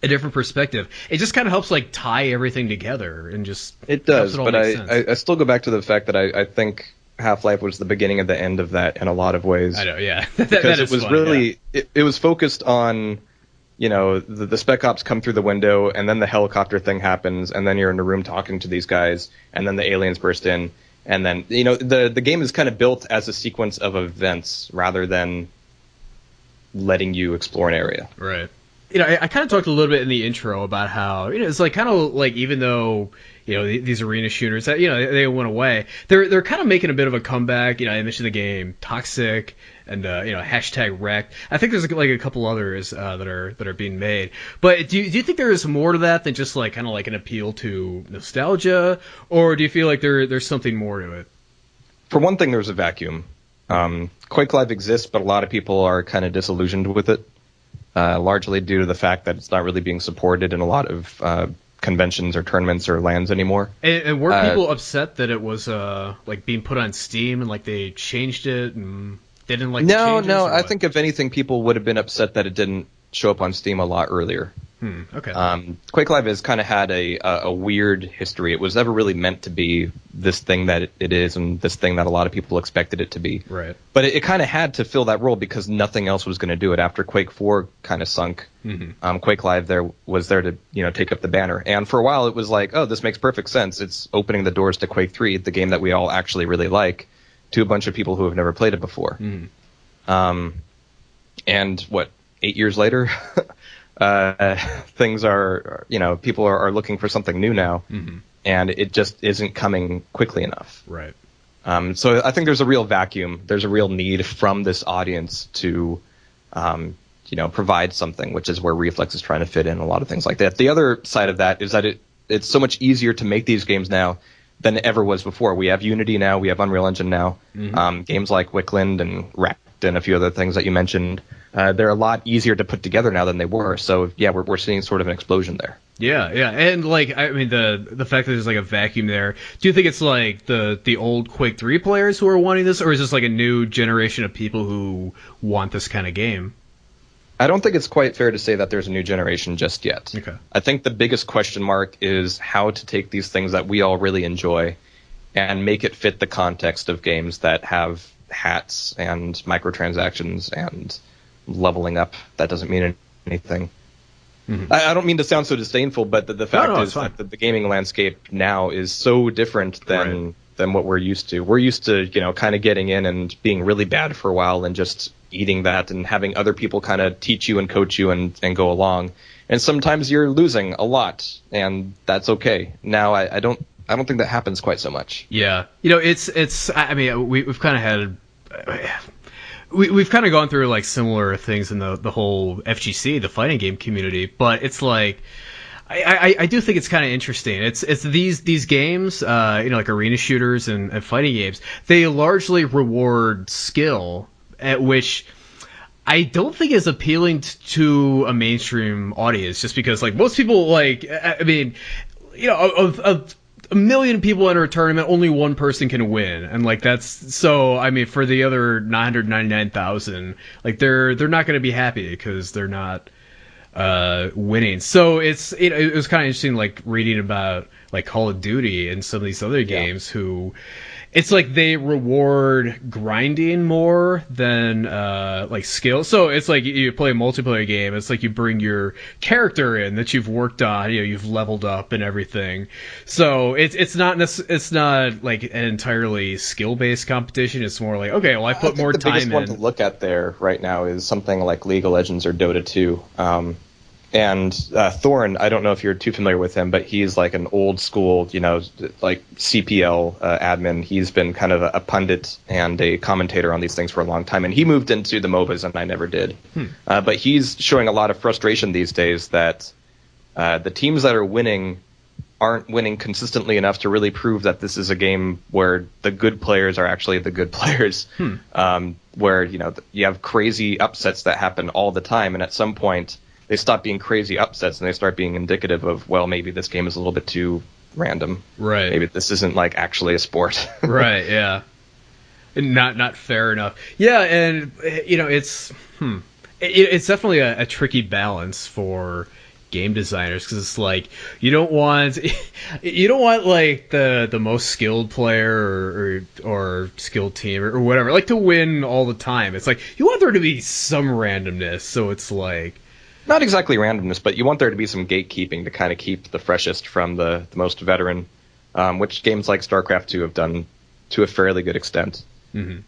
a different perspective. It just kind of helps like tie everything together and just it does. But I still go back to the fact that I think Half-Life was the beginning of the end of that in a lot of ways. I know, yeah. Because it was fun, really it was focused on the Spec Ops come through the window, and then the helicopter thing happens, and then you're in a room talking to these guys, and then the aliens burst in, and then, the game is kind of built as a sequence of events rather than, letting you explore an area. Right. I kind of talked a little bit in the intro about how, it's like kind of like, even though, these arena shooters that, they went away, they're kind of making a bit of a comeback. I mentioned the game Toxikk and, hashtag Wrecked. I think there's like a couple others, that are being made. But do you think there is more to that than just like kind of like an appeal to nostalgia, or do you feel like there's something more to it? For one thing, there's a vacuum. Quake Live exists, but a lot of people are kind of disillusioned with it. Largely due to the fact that it's not really being supported in a lot of conventions or tournaments or lands anymore. And were people upset that it was like being put on Steam and like they changed it and they didn't like the changes? No. I think if anything, people would have been upset that it didn't show up on Steam a lot earlier. Okay. Quake Live has kind of had a weird history. It was never really meant to be this thing that it is, and this thing that a lot of people expected it to be. Right. But it kind of had to fill that role because nothing else was going to do it after Quake 4 kind of sunk. Mm-hmm. Quake Live was there to take up the banner, and for a while it was like, oh, this makes perfect sense. It's opening the doors to Quake 3, the game that we all actually really like, to a bunch of people who have never played it before. Mm-hmm. And 8 years later. Things are, people are looking for something new now, mm-hmm. and it just isn't coming quickly enough. Right. So I think there's a real vacuum. There's a real need from this audience to, provide something, which is where Reflex is trying to fit in a lot of things like that. The other side of that is that it's so much easier to make these games now than it ever was before. We have Unity now. We have Unreal Engine now. Mm-hmm. Games like Wickland and Wrecked and a few other things that you mentioned. They're a lot easier to put together now than they were. So, yeah, we're seeing sort of an explosion there. Yeah. And, the fact that there's, like, a vacuum there, do you think it's, like, the old Quake 3 players who are wanting this, or is this, like, a new generation of people who want this kind of game? I don't think it's quite fair to say that there's a new generation just yet. Okay. I think the biggest question mark is how to take these things that we all really enjoy and make it fit the context of games that have hats and microtransactions and leveling up. That doesn't mean anything. Mm-hmm. I don't mean to sound so disdainful, but the fact is that the gaming landscape now is so different than what we're used to. We're used to, kind of getting in and being really bad for a while and just eating that and having other people kind of teach you and coach you and go along. And sometimes you're losing a lot, and that's okay. Now I don't think that happens quite so much. Yeah. We've kind of had We've kind of gone through like similar things in the whole FGC, the fighting game community, but it's like I do think it's kind of interesting. It's these games, like arena shooters and fighting games. They largely reward skill, at which I don't think is appealing to a mainstream audience, just because like most people of a million people enter a tournament, only one person can win, and like that's so. For the other 999,000, like they're not going to be happy because they're not winning. So it was kind of interesting, like reading about like Call of Duty and some of these other games who. It's like they reward grinding more than like skill. So it's like you play a multiplayer game. It's like you bring your character in that you've worked on. You've leveled up and everything. So it's not like an entirely skill based competition. It's more like, okay, well I put more time in. The biggest one to look at there right now is something like League of Legends or Dota 2. And Thorn, I don't know if you're too familiar with him, but he's like an old school, like CPL admin. He's been kind of a pundit and a commentator on these things for a long time. And he moved into the MOBAs, and I never did. But he's showing a lot of frustration these days that the teams that are winning aren't winning consistently enough to really prove that this is a game where the good players are actually the good players. Where, you have crazy upsets that happen all the time. And at some point, they stop being crazy upsets and they start being indicative of, well, maybe this game is a little bit too random. Right. Maybe this isn't like actually a sport. Right. Yeah. Not fair enough. Yeah. And it's definitely a tricky balance for game designers, because it's like you don't want like the most skilled player or skilled team or whatever like to win all the time. It's like you want there to be some randomness. So it's like. Not exactly randomness, but you want there to be some gatekeeping to kind of keep the freshest from the most veteran, which games like StarCraft 2 have done to a fairly good extent. Mm-hmm.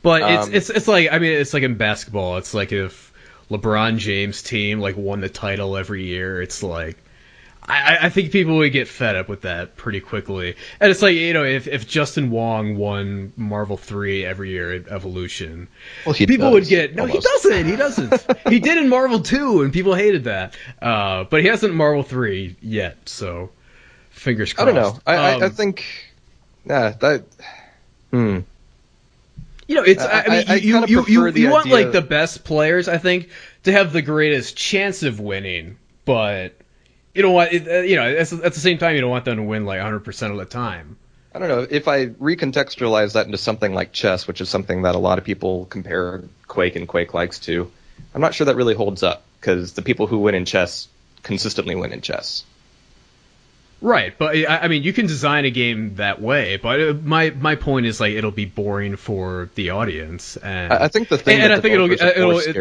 But it's like it's like in basketball. It's like if LeBron James team like won the title every year, it's like I think people would get fed up with that pretty quickly. And it's like, if Justin Wong won Marvel 3 every year at Evolution, well, people would get... No, almost. He doesn't. He did in Marvel 2, and people hated that. But he hasn't in Marvel 3 yet, so fingers crossed. I don't know. I think... that... You want like the best players, I think, to have the greatest chance of winning, but... You don't want, at the same time, you don't want them to win like 100% of the time. I don't know. If I recontextualize that into something like chess, which is something that a lot of people compare Quake and Quake likes to, I'm not sure that really holds up, because the people who win in chess consistently win in chess. Right, but I mean, you can design a game that way, but my point is like it'll be boring for the audience, and I think the thing, and I think it'll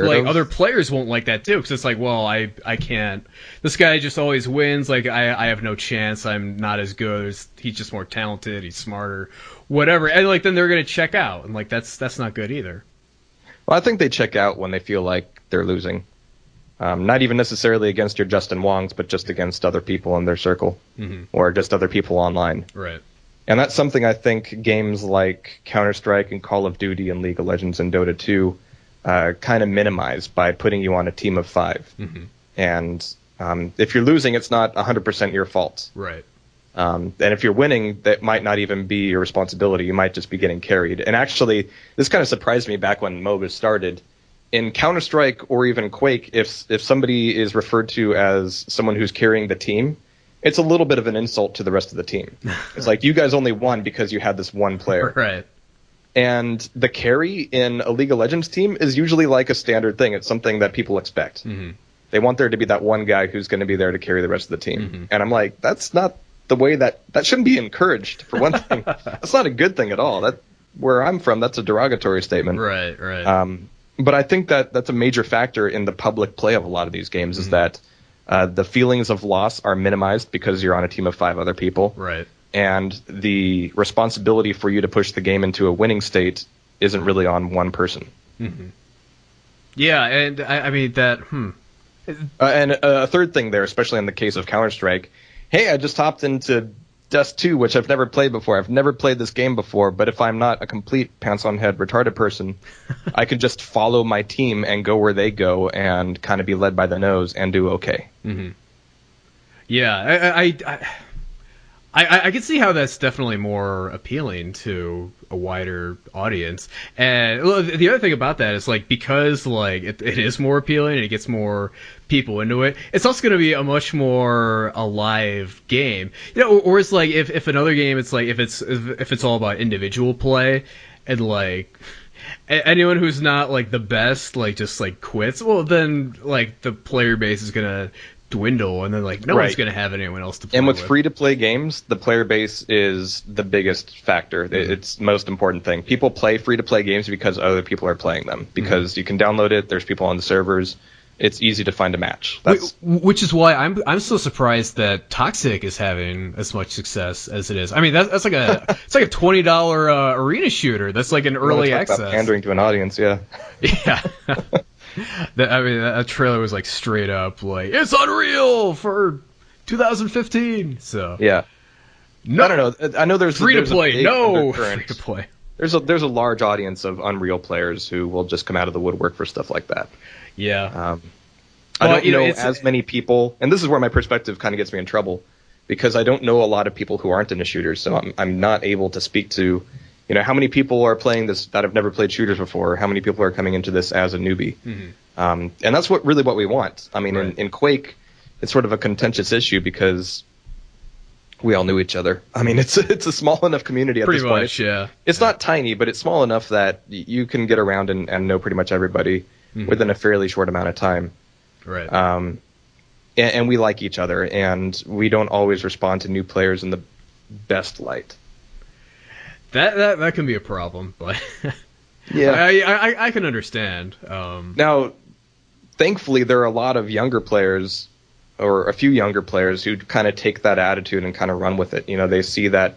like other players won't like that too, because it's like, well, I can't. This guy just always wins. Like I have no chance. I'm not as good. He's just more talented. He's smarter. Whatever, and like then they're gonna check out, and like that's not good either. Well, I think they check out when they feel like they're losing. Not even necessarily against your Justin Wongs, but just against other people in their circle, or just other people online. Right. And that's something I think games like Counter-Strike and Call of Duty and League of Legends and Dota 2 kind of minimize by putting you on a team of 5. And if you're losing, it's not 100% your fault. Right. And if you're winning, that might not even be your responsibility. You might just be getting carried. And actually, this kind of surprised me back when MOBA started. In Counter-Strike or even Quake, if somebody is referred to as someone who's carrying the team, it's a little bit of an insult to the rest of the team. It's like, you guys only won because you had this one player. Right. And the carry in a League of Legends team is usually like a standard thing. It's something that people expect. They want there to be that one guy who's going to be there to carry the rest of the team. And I'm like, that's not the way that shouldn't be encouraged, for one thing. That's not a good thing at all. Where I'm from, that's a derogatory statement. Right. But I think that's a major factor in the public play of a lot of these games, is that the feelings of loss are minimized because you're on a team of 5 other people. Right. And the responsibility for you to push the game into a winning state isn't really on one person. Yeah, and I mean that... And a third thing there, especially in the case of Counter-Strike, hey, I just hopped into Dust 2, which I've never played before. I've never played this game before, but if I'm not a complete pants-on-head retarded person, I can just follow my team and go where they go and kind of be led by the nose and do okay. Yeah, I can see how that's definitely more appealing to a wider audience. And the other thing about that is, like, because like it is more appealing and it gets more people into it, it's also going to be a much more alive game. Or it's like if another game, it's like if it's all about individual play and like anyone who's not like the best like just like quits, well then like the player base is going to dwindle, and then like no one's going to have anyone else to play with. And with with. free-to-play games, the player base is the biggest factor. It's the most important thing. People play free-to-play games because other people are playing them, because you can download it, there's people on the servers, it's easy to find a match. Which is why I'm so surprised that Toxikk is having as much success as it is. I mean, that's like it's like a $20 arena shooter. That's like an early access. About pandering to an audience, yeah. Yeah. That trailer was like straight up like, it's Unreal for 2015. So yeah, no, I don't know. I know there's free to play. No, free to play. There's a large audience of Unreal players who will just come out of the woodwork for stuff like that. Yeah. I don't know as many people, and this is where my perspective kind of gets me in trouble, because I don't know a lot of people who aren't into shooters, so I'm not able to speak to, how many people are playing this that have never played shooters before, how many people are coming into this as a newbie. And that's what we want. I mean, in Quake, it's sort of a contentious issue because we all knew each other. I mean, it's a small enough community at this point. Pretty much, yeah. It's not tiny, but it's small enough that you can get around and know pretty much everybody within a fairly short amount of time. Right. And we like each other, and we don't always respond to new players in the best light. That can be a problem, but yeah, I can understand. Now, thankfully, there are a lot of younger players, or a few younger players, who kind of take that attitude and kind of run with it. They see that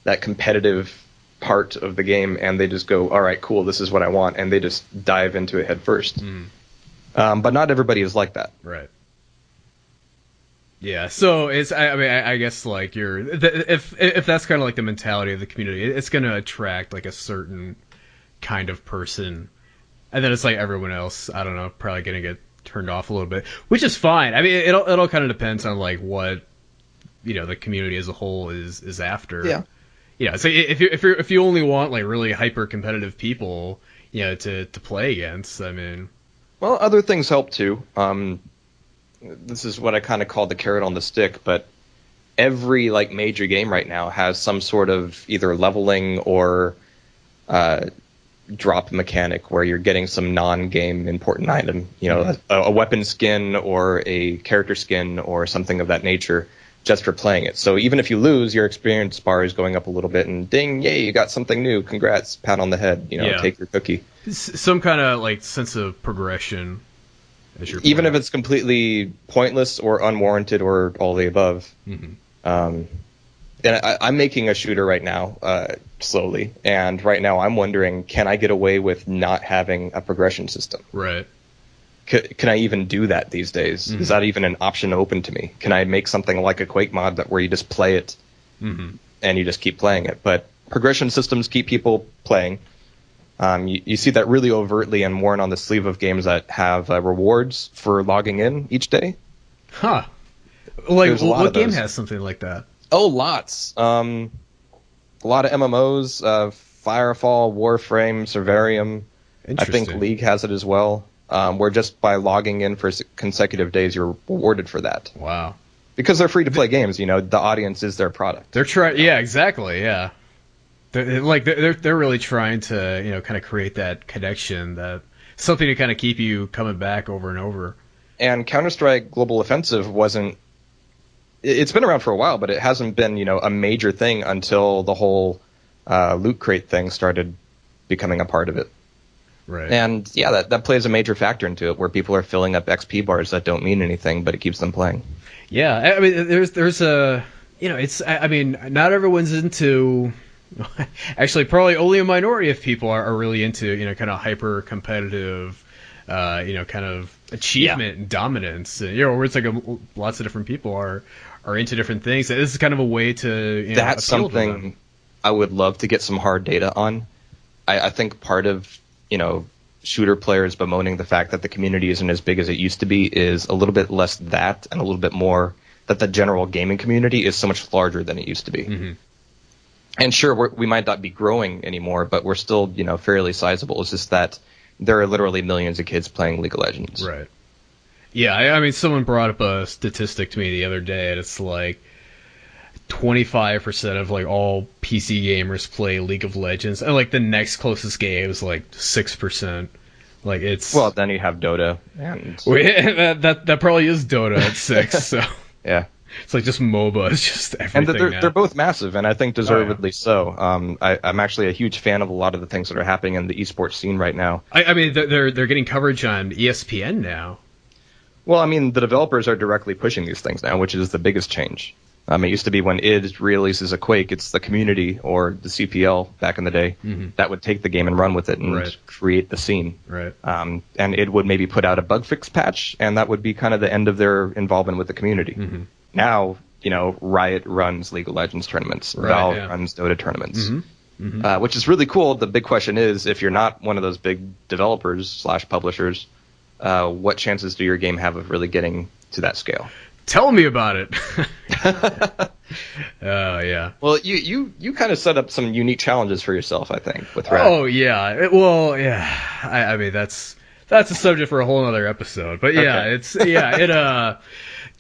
competitive part of the game, and they just go, all right, cool, this is what I want, and they just dive into it head first. But not everybody is like that. Right. Yeah, so I guess like if that's kind of like the mentality of the community, it's going to attract like a certain kind of person, and then it's like everyone else, I don't know, probably going to get turned off a little bit, which is fine. I mean, it all kind of depends on like what, the community as a whole is after. Yeah. Yeah, so if you only want like really hyper competitive people, to play against, I mean, well, other things help too. This is what I kind of call the carrot on the stick, but every like major game right now has some sort of either leveling or drop mechanic where you're getting some non-game important item, a weapon skin or a character skin or something of that nature, just for playing it. So even if you lose, your experience bar is going up a little bit, and ding, yay, you got something new, congrats, pat on the head, take your cookie. Some kind of like sense of progression. Even if it's completely pointless or unwarranted or all the above. Mm-hmm. And I'm making a shooter right now, slowly, and right now I'm wondering, can I get away with not having a progression system? Right. Can I even do that these days? Mm-hmm. Is that even an option open to me? Can I make something like a Quake mod where you just play it mm-hmm. and you just keep playing it? But progression systems keep people playing. You see that really overtly and worn on the sleeve of games that have rewards for logging in each day. Huh. Like, what game has something like that? Oh, lots. A lot of MMOs, Firefall, Warframe, Servarium. I think League has it as well, where just by logging in for consecutive days, you're rewarded for that. Wow. Because they're free to play games, the audience is their product. They're trying, yeah, exactly, yeah. They're really trying to kind of create that connection, that something to kind of keep you coming back over and over. And Counter-Strike Global Offensive wasn't. It's been around for a while, but it hasn't been a major thing until the whole loot crate thing started becoming a part of it. Right. And yeah, that plays a major factor into it, where people are filling up XP bars that don't mean anything, but it keeps them playing. Yeah, I mean, there's a not everyone's into. Actually, probably only a minority of people are really into, kind of hyper competitive, kind of achievement and dominance. Where it's like lots of different people are into different things. This is kind of a way to. That's something I would love to get some hard data on. I think part of shooter players bemoaning the fact that the community isn't as big as it used to be is a little bit less that and a little bit more that the general gaming community is so much larger than it used to be. Mm-hmm. And sure, we might not be growing anymore, but we're still, fairly sizable. It's just that there are literally millions of kids playing League of Legends. Right. Yeah, I mean, someone brought up a statistic to me the other day, and it's like 25% of like all PC gamers play League of Legends, and like the next closest game is like 6%. Like it's well, then you have Dota, and that probably is Dota at 6. So yeah. It's like just MOBA. It's just everything. And they're both massive, and I think deservedly so. I'm actually a huge fan of a lot of the things that are happening in the esports scene right now. I mean, they're getting coverage on ESPN now. Well, I mean, the developers are directly pushing these things now, which is the biggest change. It used to be when id releases a Quake, it's the community or the CPL back in the day that would take the game and run with it and create the scene. Right. And id would maybe put out a bug fix patch, and that would be kind of the end of their involvement with the community. Mm-hmm. Now, Riot runs League of Legends tournaments. Valve runs Dota tournaments, which is really cool. The big question is, if you're not one of those big developers / publishers, what chances do your game have of really getting to that scale? Tell me about it. Yeah. Well, you kind of set up some unique challenges for yourself, I think, with Riot. Oh, yeah. I mean, that's a subject for a whole other episode. But yeah,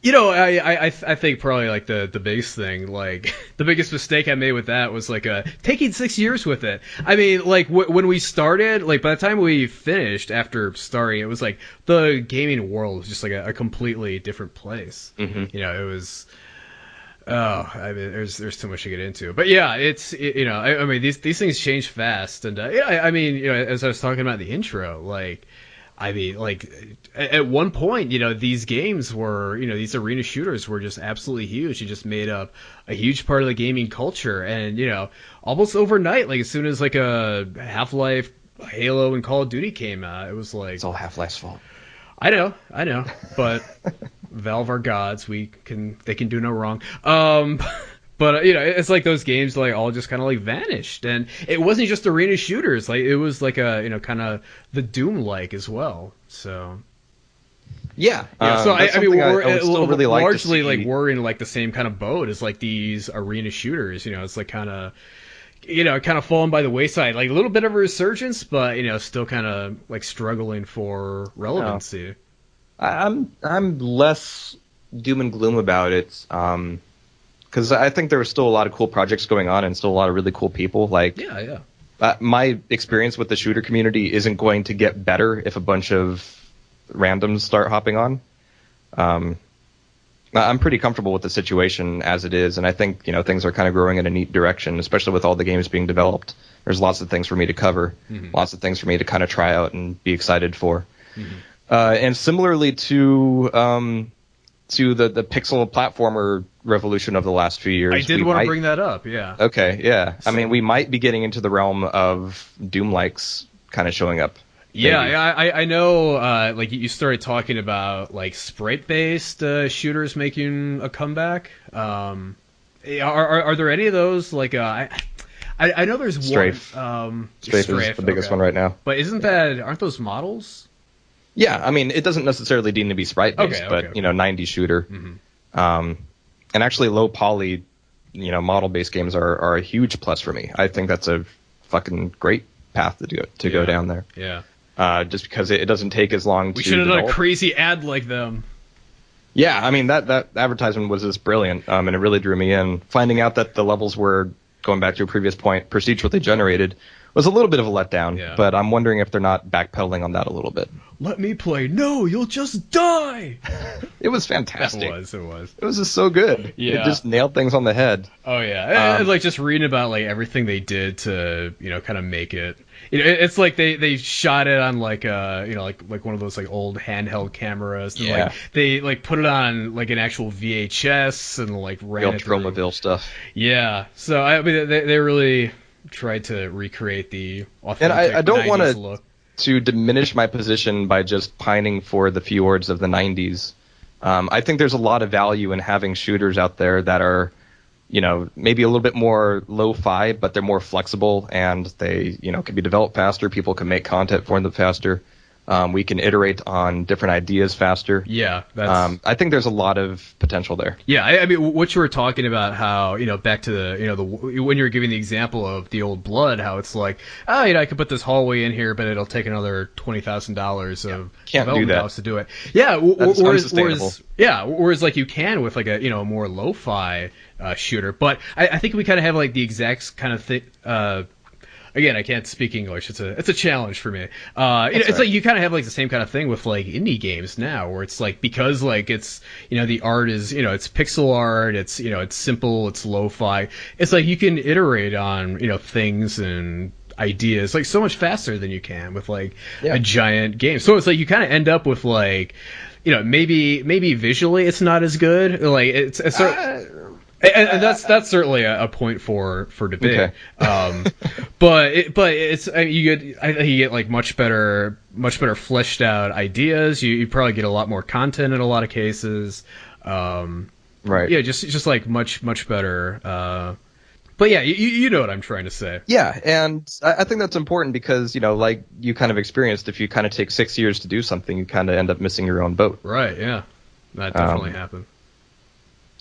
I think probably like the biggest thing, like the biggest mistake I made with that was like taking 6 years with it. I mean, like when we started, like by the time we finished after starting, it was like the gaming world was just like a completely different place. Mm-hmm. It was. Oh, I mean, there's too much to get into, but yeah, I mean, these things change fast, and I mean, as I was talking about in the intro, like. I mean, like, at one point, these games were, these arena shooters were just absolutely huge. It just made up a huge part of the gaming culture. And, almost overnight, like, as soon as, like, a Half-Life, Halo, and Call of Duty came out, it was like... It's all Half-Life's fault. I know, but Valve are gods. They can do no wrong. But it's like those games like all just kind of like vanished, and it wasn't just arena shooters. Like it was like a kind of the Doom like as well. So yeah. So I mean, we're still really largely like we're in like the same kind of boat as like these arena shooters. It's like kind of fallen by the wayside. Like a little bit of a resurgence, but still kind of like struggling for relevancy. I'm less doom and gloom about it. Because I think there were still a lot of cool projects going on and still a lot of really cool people. Like, yeah. My experience with the shooter community isn't going to get better if a bunch of randoms start hopping on. I'm pretty comfortable with the situation as it is, and I think things are kind of growing in a neat direction, especially with all the games being developed. There's lots of things for me to cover, lots of things for me to kind of try out and be excited for. And similarly to the pixel platformer revolution of the last few years. I did want to bring that up, yeah. Okay, yeah. I mean, we might be getting into the realm of Doom-likes kind of showing up. Yeah, I know. Like you started talking about like sprite-based shooters making a comeback. Are there any of those? Like I know there's Strafe. one. Strafe is the biggest one right now. But aren't those models? Yeah, I mean, it doesn't necessarily need to be sprite-based, but 90s shooter. And actually, low poly, model-based games are a huge plus for me. I think that's a fucking great path to go down there. Yeah. Just because it doesn't take as long. We should have done a crazy ad like them. Yeah, I mean that advertisement was just brilliant, and it really drew me in. Finding out that the levels were, going back to a previous point, procedurally generated was a little bit of a letdown. But I'm wondering if they're not backpedaling on that a little bit. Let me play. No, you'll just die. It was fantastic. It was. It was just so good. Yeah. It just nailed things on the head. Oh yeah. Like just reading about like everything they did to kind of make it. It's like they shot it on like like one of those like old handheld cameras. And, like they like put it on like an actual VHS and like ran it through. Tromaville stuff. Yeah. So I mean they really tried to recreate the authentic. And I don't want to diminish my position by just pining for the fjords of the 90s. I think there's a lot of value in having shooters out there that are, maybe a little bit more lo-fi, but they're more flexible and they, can be developed faster. People can make content for them faster. We can iterate on different ideas faster. Yeah, I think there's a lot of potential there. Yeah, I mean, what you were talking about, how back to the when you were giving the example of the old Blood, how it's like, I could put this hallway in here, but it'll take another $20,000 of development costs to do it. Yeah, whereas like you can with like a more lo-fi shooter, but I think we kind of have like the exact kind of thing. Again, I can't speak English. It's a challenge for me. It's like you kind of have like the same kind of thing with like indie games now, where it's like, because like it's the art is it's pixel art, it's it's simple, it's lo-fi. It's like you can iterate on things and ideas like so much faster than you can with like a giant game. So it's like you kind of end up with like maybe visually it's not as good. Like it's and that's certainly a point for debate. Okay. But it's you get like much better fleshed out ideas. You probably get a lot more content in a lot of cases. Right. Yeah, just like much better. But yeah, you know what I'm trying to say. Yeah, and I think that's important because like you kind of experienced, if you kind of take 6 years to do something, you kind of end up missing your own boat. Right. Yeah, that definitely happened.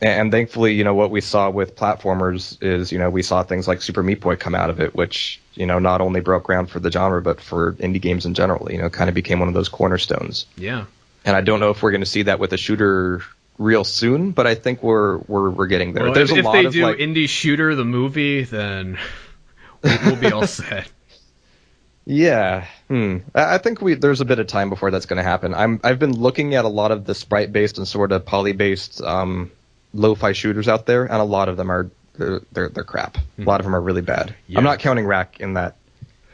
And thankfully, what we saw with platformers is, we saw things like Super Meat Boy come out of it, which, not only broke ground for the genre, but for indie games in general, kind of became one of those cornerstones. Yeah. And I don't know if we're going to see that with a shooter real soon, but I think we're getting there. Well, There's if a lot they of, do like, Indie Shooter, the movie, then we'll be all set. Yeah. I think there's a bit of time before that's going to happen. I've been looking at a lot of the sprite-based and sort of poly-based lo-fi shooters out there, and a lot of them are they're crap. A lot of them are really bad. Yeah. I'm not counting Rack in that.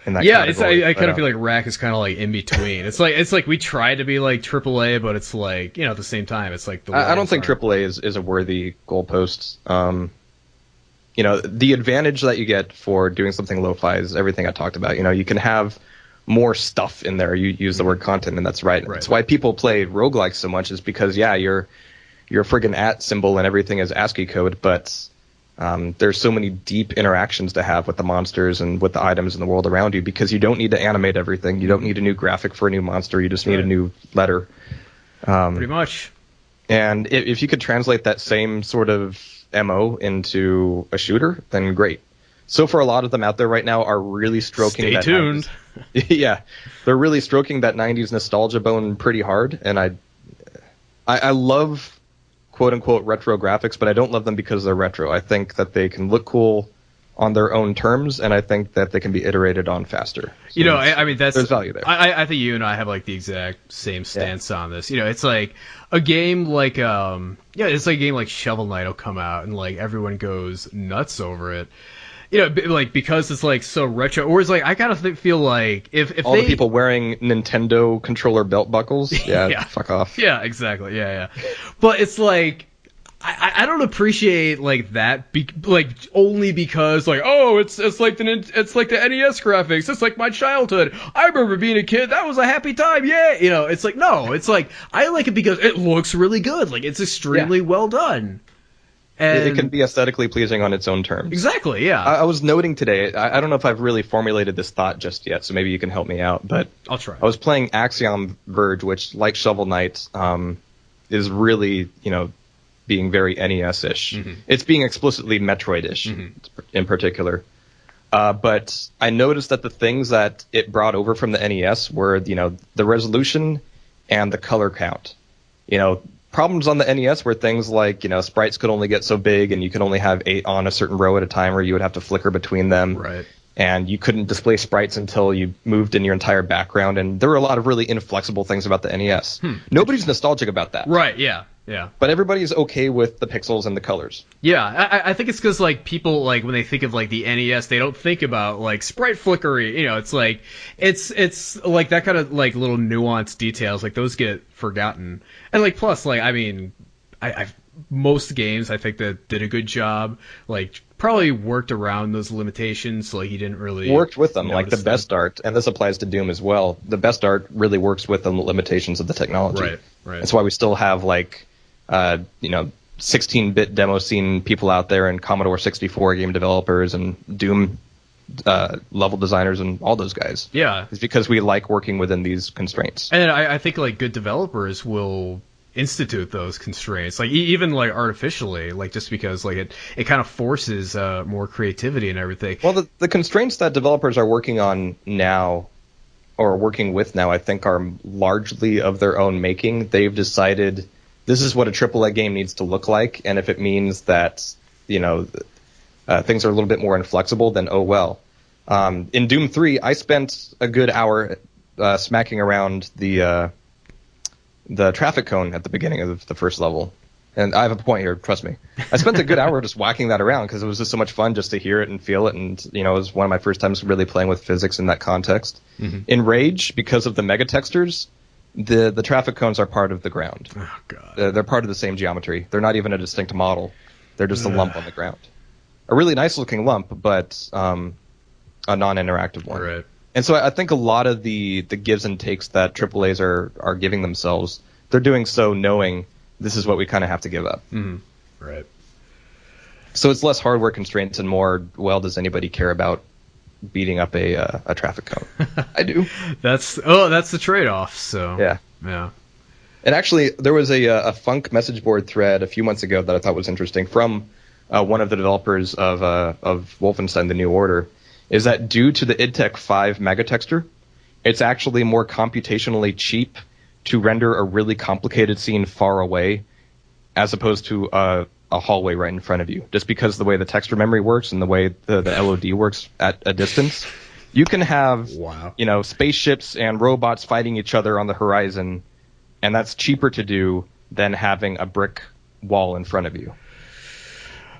Yeah, I kind of feel like Rack is kind of like in between. It's like we try to be like AAA, but it's like at the same time it's like I don't think AAA is a worthy goalpost. The advantage that you get for doing something lo-fi is everything I talked about. You can have more stuff in there. You use the word content, and that's right. That's why people play roguelikes so much, is because, yeah, you're a friggin' @ symbol and everything is ASCII code, but there's so many deep interactions to have with the monsters and with the items in the world around you, because you don't need to animate everything. You don't need a new graphic for a new monster. You just need a new letter. Pretty much. And if you could translate that same sort of MO into a shooter, then great. So far, a lot of them out there right now are really stroking Stay that tuned. 90s. Yeah, they're really stroking that 90s nostalgia bone pretty hard, and I love quote-unquote retro graphics, but I don't love them because they're retro. I think that they can look cool on their own terms, and I think that they can be iterated on faster. So I mean, there's value there. I think you and I have like the exact same stance on this. It's like a game like it's like a game like Shovel Knight will come out and like everyone goes nuts over it. Like because it's like so retro, or it's like I kind of feel like if all the people wearing Nintendo controller belt buckles, fuck off. Yeah, exactly. Yeah. But it's like I don't appreciate like that, like only because like it's like the NES graphics. It's like my childhood. I remember being a kid. That was a happy time. Yeah, it's like no, it's like I like it because it looks really good. Like it's extremely well done. And it can be aesthetically pleasing on its own terms. Exactly, yeah. I was noting today, I don't know if I've really formulated this thought just yet, so maybe you can help me out, but I'll try. I was playing Axiom Verge, which, like Shovel Knight, is really, being very NES-ish. Mm-hmm. It's being explicitly Metroid-ish, in particular. But I noticed that the things that it brought over from the NES were, the resolution and the color count. Problems on the NES were things like, sprites could only get so big and you could only have 8 on a certain row at a time, or you would have to flicker between them. Right. And you couldn't display sprites until you moved in your entire background. And there were a lot of really inflexible things about the NES. Nobody's nostalgic about that. Right, yeah. But everybody's okay with the pixels and the colors. Yeah, I think it's because like people like when they think of like the NES, they don't think about like sprite flickery. It's like it's like that kind of like little nuanced details, like those get forgotten. And like plus like I mean, I most games I think that did a good job, like probably worked around those limitations. So, like he didn't really worked with them. Like the best art, and this applies to Doom as well. The best art really works with the limitations of the technology. Right. That's why we still have like 16-bit demo scene people out there, and Commodore 64 game developers, and Doom level designers, and all those guys. Yeah, it's because we like working within these constraints. And I think like good developers will institute those constraints, like even like artificially, like just because like it kind of forces more creativity and everything. Well, the constraints that developers are working on now, or working with now, I think are largely of their own making. They've decided this is what a AAA game needs to look like, and if it means that, things are a little bit more inflexible, then oh well. In Doom 3, I spent a good hour smacking around the traffic cone at the beginning of the first level. And I have a point here, trust me. I spent a good hour just whacking that around because it was just so much fun just to hear it and feel it, and it was one of my first times really playing with physics in that context. Mm-hmm. In Rage, because of the mega textures, the traffic cones are part of the ground. Oh, God. They're part of the same geometry. They're not even a distinct model. They're just a lump on the ground. A really nice-looking lump, but a non-interactive one. Right. And so I think a lot of the gives and takes that AAAs are giving themselves, they're doing so knowing this is what we kind of have to give up. Mm-hmm. Right. So it's less hardware constraints and more, well, does anybody care about beating up a traffic cone? I do. That's the trade-off. So yeah. And actually, there was a Funk message board thread a few months ago that I thought was interesting from one of the developers of Wolfenstein: The New Order, is that due to the IdTech 5 megatexture, it's actually more computationally cheap to render a really complicated scene far away as opposed to a hallway right in front of you, just because the way the texture memory works and the way the LOD works at a distance. You can have spaceships and robots fighting each other on the horizon, and that's cheaper to do than having a brick wall in front of you.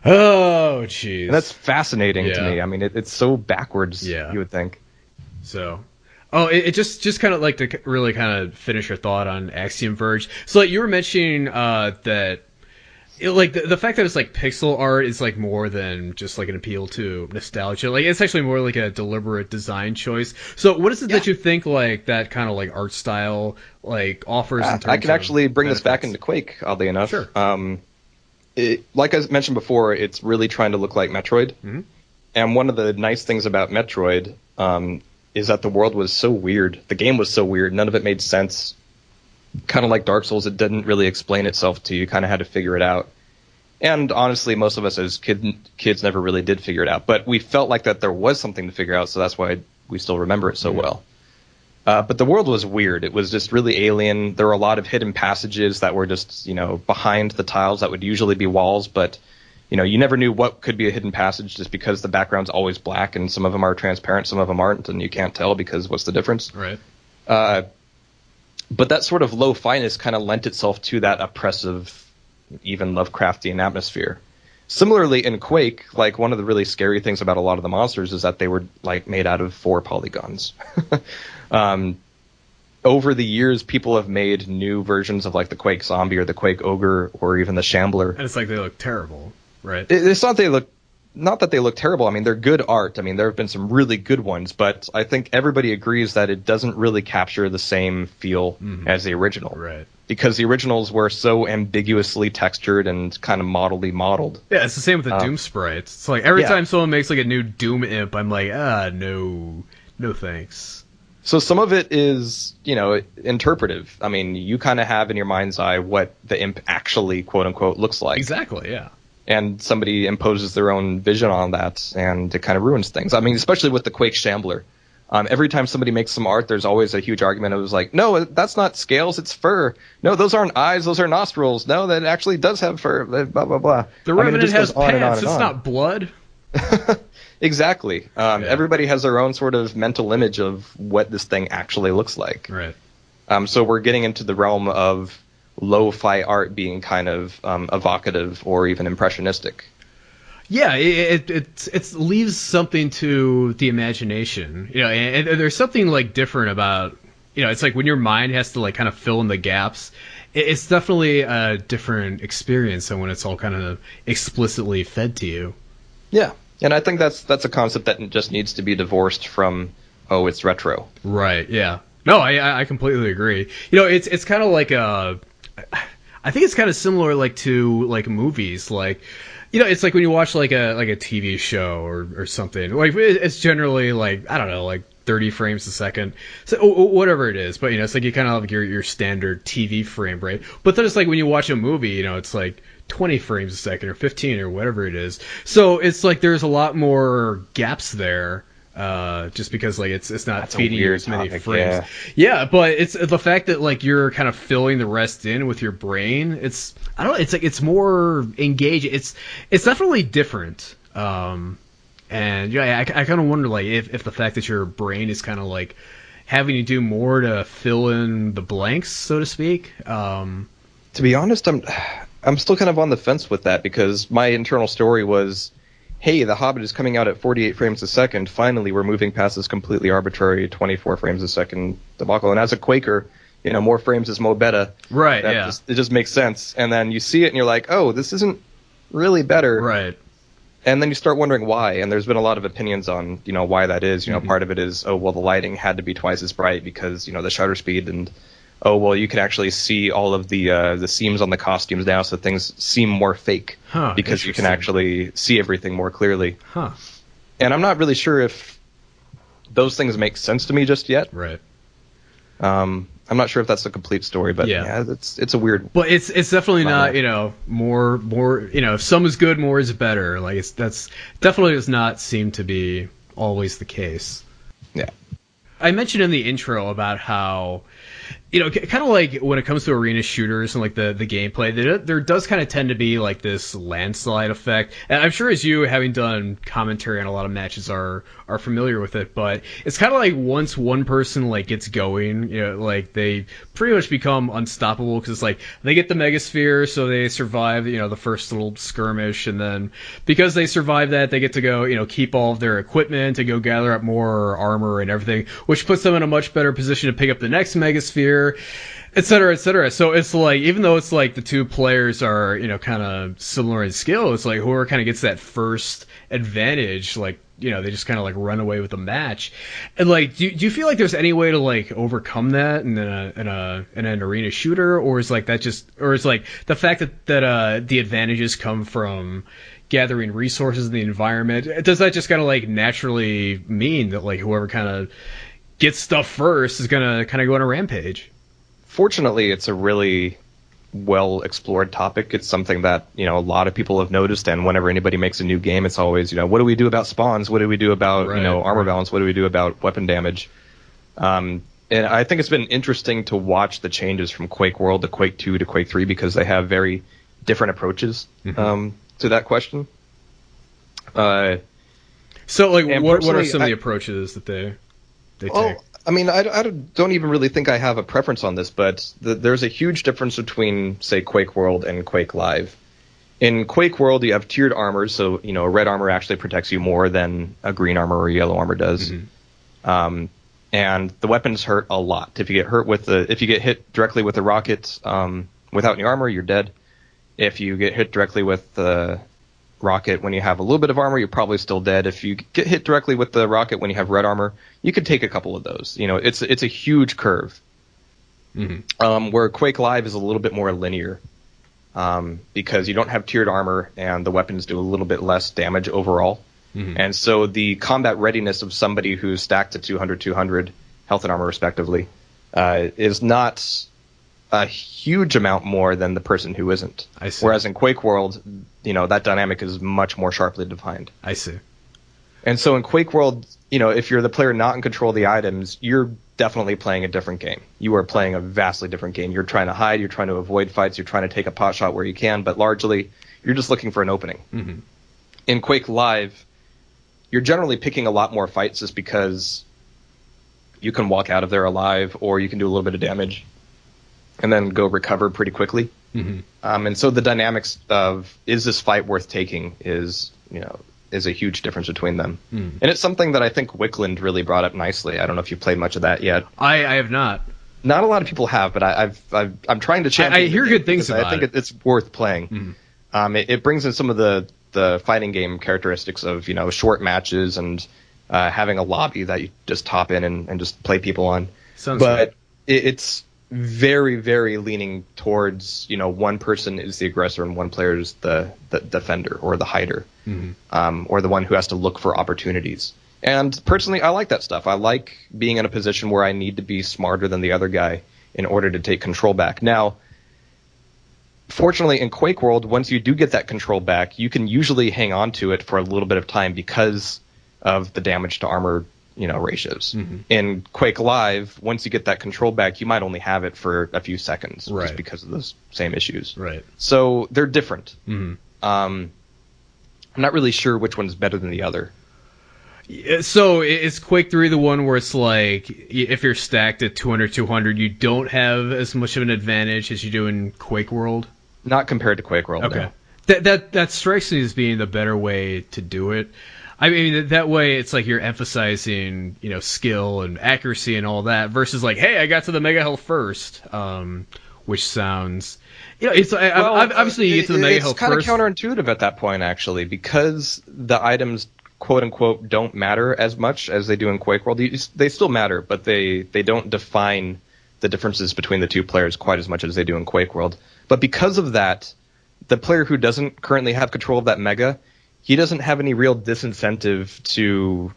Oh, jeez. And that's fascinating to me. I mean, it's so backwards, you would think. So, it just kind of like to really kind of finish your thought on Axiom Verge. So, like, you were mentioning that like the fact that it's like pixel art is like more than just like an appeal to nostalgia. Like it's actually more like a deliberate design choice. So what is it that you think like that kind of like art style like offers in terms I can actually bring benefits? this back into Quake, oddly enough. Sure. Like I mentioned before, it's really trying to look like Metroid. Mm-hmm. And one of the nice things about Metroid is that the world was so weird. The game was so weird. None of it made sense. Kind of like Dark Souls, it didn't really explain itself to you. You kind of had to figure it out. And honestly, most of us as kids never really did figure it out. But we felt like that there was something to figure out, so that's why we still remember it so well. But the world was weird. It was just really alien. There were a lot of hidden passages that were just, behind the tiles that would usually be walls. But, you never knew what could be a hidden passage just because the background's always black and some of them are transparent, some of them aren't, and you can't tell because what's the difference? Right. But that sort of low fineness kind of lent itself to that oppressive, even Lovecraftian atmosphere. Similarly, in Quake, like one of the really scary things about a lot of the monsters is that they were like made out of 4 polygons. Over the years, people have made new versions of like the Quake Zombie or the Quake Ogre or even the Shambler. And it's like they look terrible, right? It's not that they look terrible. I mean, they're good art. I mean, there have been some really good ones, but I think everybody agrees that it doesn't really capture the same feel as the original. Right. Because the originals were so ambiguously textured and kind of modeled. Yeah, it's the same with the Doom sprites. It's like every time someone makes like a new Doom imp, I'm like, no thanks. So some of it is, interpretive. I mean, you kind of have in your mind's eye what the imp actually, quote unquote, looks like. Exactly, yeah. And somebody imposes their own vision on that, and it kind of ruins things. I mean, especially with the Quake Shambler. Every time somebody makes some art, there's always a huge argument. It was like, no, that's not scales, it's fur. No, those aren't eyes, those are nostrils. No, that actually does have fur. Blah, blah, blah. The Revenant has pants, it's not blood. Exactly. Everybody has their own sort of mental image of what this thing actually looks like. Right. So we're getting into the realm of lo-fi art being kind of evocative or even impressionistic. Yeah, it leaves something to the imagination, and there's something like different about, it's like when your mind has to like kind of fill in the gaps. It's definitely a different experience than when it's all kind of explicitly fed to you. Yeah, and I think that's a concept that just needs to be divorced from, it's retro. Right. Yeah. No, I completely agree. It's kind of like I think it's kind of similar like to like movies, like. It's like when you watch like a TV show or something. Like it's generally like, I don't know, like 30 frames a second, so whatever it is. But it's like you kind of have like your standard TV frame rate. But then it's like when you watch a movie, it's like 20 frames a second or 15 or whatever it is. So it's like there's a lot more gaps there. Just because like it's not feeding you as many frames. Yeah, but it's the fact that like you're kind of filling the rest in with your brain. It's like it's more engaging. It's definitely different. And I kind of wonder like if the fact that your brain is kind of like having to do more to fill in the blanks, so to speak. To be honest, I'm still kind of on the fence with that because my internal story was, hey, The Hobbit is coming out at 48 frames a second. Finally, we're moving past this completely arbitrary 24 frames a second debacle. And as a Quaker, more frames is more better. Right, yeah. It just makes sense. And then you see it and you're like, oh, this isn't really better. Right. And then you start wondering why. And there's been a lot of opinions on, why that is. Part of it is, the lighting had to be twice as bright because, the shutter speed and... you can actually see all of the seams on the costumes now, so things seem more fake because you can actually see everything more clearly. Huh. And I'm not really sure if those things make sense to me just yet. Right. I'm not sure if that's the complete story, but yeah it's a weird. But it's definitely not more if some is good, more is better. Like that's definitely does not seem to be always the case. Yeah. I mentioned in the intro about how, kind of like when it comes to arena shooters and like the gameplay, there does kind of tend to be like this landslide effect. And I'm sure as you, having done commentary on a lot of matches, are familiar with it, but it's kind of like once one person like gets going, like they pretty much become unstoppable because it's like they get the Megasphere, so they survive, the first little skirmish, and then because they survive that, they get to go, keep all of their equipment and go gather up more armor and everything, which puts them in a much better position to pick up the next Megasphere. et cetera, et cetera. So it's like, even though it's like the two players are, kind of similar in skill, it's like whoever kind of gets that first advantage, like, they just kind of like run away with the match. And like, do you feel like there's any way to like overcome that in an arena shooter, or is like that just, or is like the fact that the advantages come from gathering resources in the environment, does that just kind of like naturally mean that like whoever kind of gets stuff first is gonna kind of go on a rampage? Fortunately, it's a really well explored topic. It's something that a lot of people have noticed, and whenever anybody makes a new game, it's always what do we do about spawns? What do we do about armor balance? What do we do about weapon damage? And I think it's been interesting to watch the changes from Quake World to Quake 2 to Quake 3 because they have very different approaches to that question. So like, what are some of the approaches that they take? I mean, I don't even really think I have a preference on this, but there's a huge difference between, say, Quake World and Quake Live. In Quake World, you have tiered armors, so a red armor actually protects you more than a green armor or a yellow armor does. And the weapons hurt a lot. If you get hit directly with a rocket without any armor, you're dead. If you get hit directly with the rocket when you have a little bit of armor, you're probably still dead. If you get hit directly with the rocket when you have red armor, you could take a couple of those. It's a huge curve. Where Quake Live is a little bit more linear because you don't have tiered armor and the weapons do a little bit less damage overall. And so the combat readiness of somebody who's stacked to 200 health and armor respectively is not a huge amount more than the person who isn't. I see. Whereas in Quake World, that dynamic is much more sharply defined. I see. And so in Quake World, if you're the player not in control of the items, you're definitely playing a different game. You are playing a vastly different game. You're trying to hide, you're trying to avoid fights, you're trying to take a pot shot where you can, but largely you're just looking for an opening. In Quake Live, you're generally picking a lot more fights just because you can walk out of there alive, or you can do a little bit of damage and then go recover pretty quickly. And so the dynamics of, is this fight worth taking, is a huge difference between them. And it's something that I think Wickland really brought up nicely. I don't know if you've played much of that yet. I have not. Not a lot of people have, but I'm trying to champion. I hear good things about it. I think it's worth playing. It brings in some of the fighting game characteristics of short matches and having a lobby that you just top in and just play people on. But it's very, very leaning towards one person is the aggressor and one player is the defender or the hider, or the one who has to look for opportunities. And personally, I like that stuff. I like being in a position where I need to be smarter than the other guy in order to take control back. Now, fortunately, in Quake World, once you do get that control back, you can usually hang on to it for a little bit of time because of the damage to armor ratios. In Quake Live, once you get that control back, you might only have it for a few seconds just because of those same issues. So they're different. I'm not really sure which one's better than the other. So is Quake 3 the one where it's like, if you're stacked at 200, you don't have as much of an advantage as you do in Quake World? Not compared to Quake World, okay. No. That strikes me as being the better way to do it. I mean, that way it's like you're emphasizing, skill and accuracy and all that versus like, hey, I got to the mega health first, which sounds, it's obviously you get to the mega health first. It's kind of counterintuitive at that point, actually, because the items, quote unquote, don't matter as much as they do in Quake World. They still matter, but they don't define the differences between the two players quite as much as they do in Quake World. But because of that, the player who doesn't currently have control of that mega, he doesn't have any real disincentive to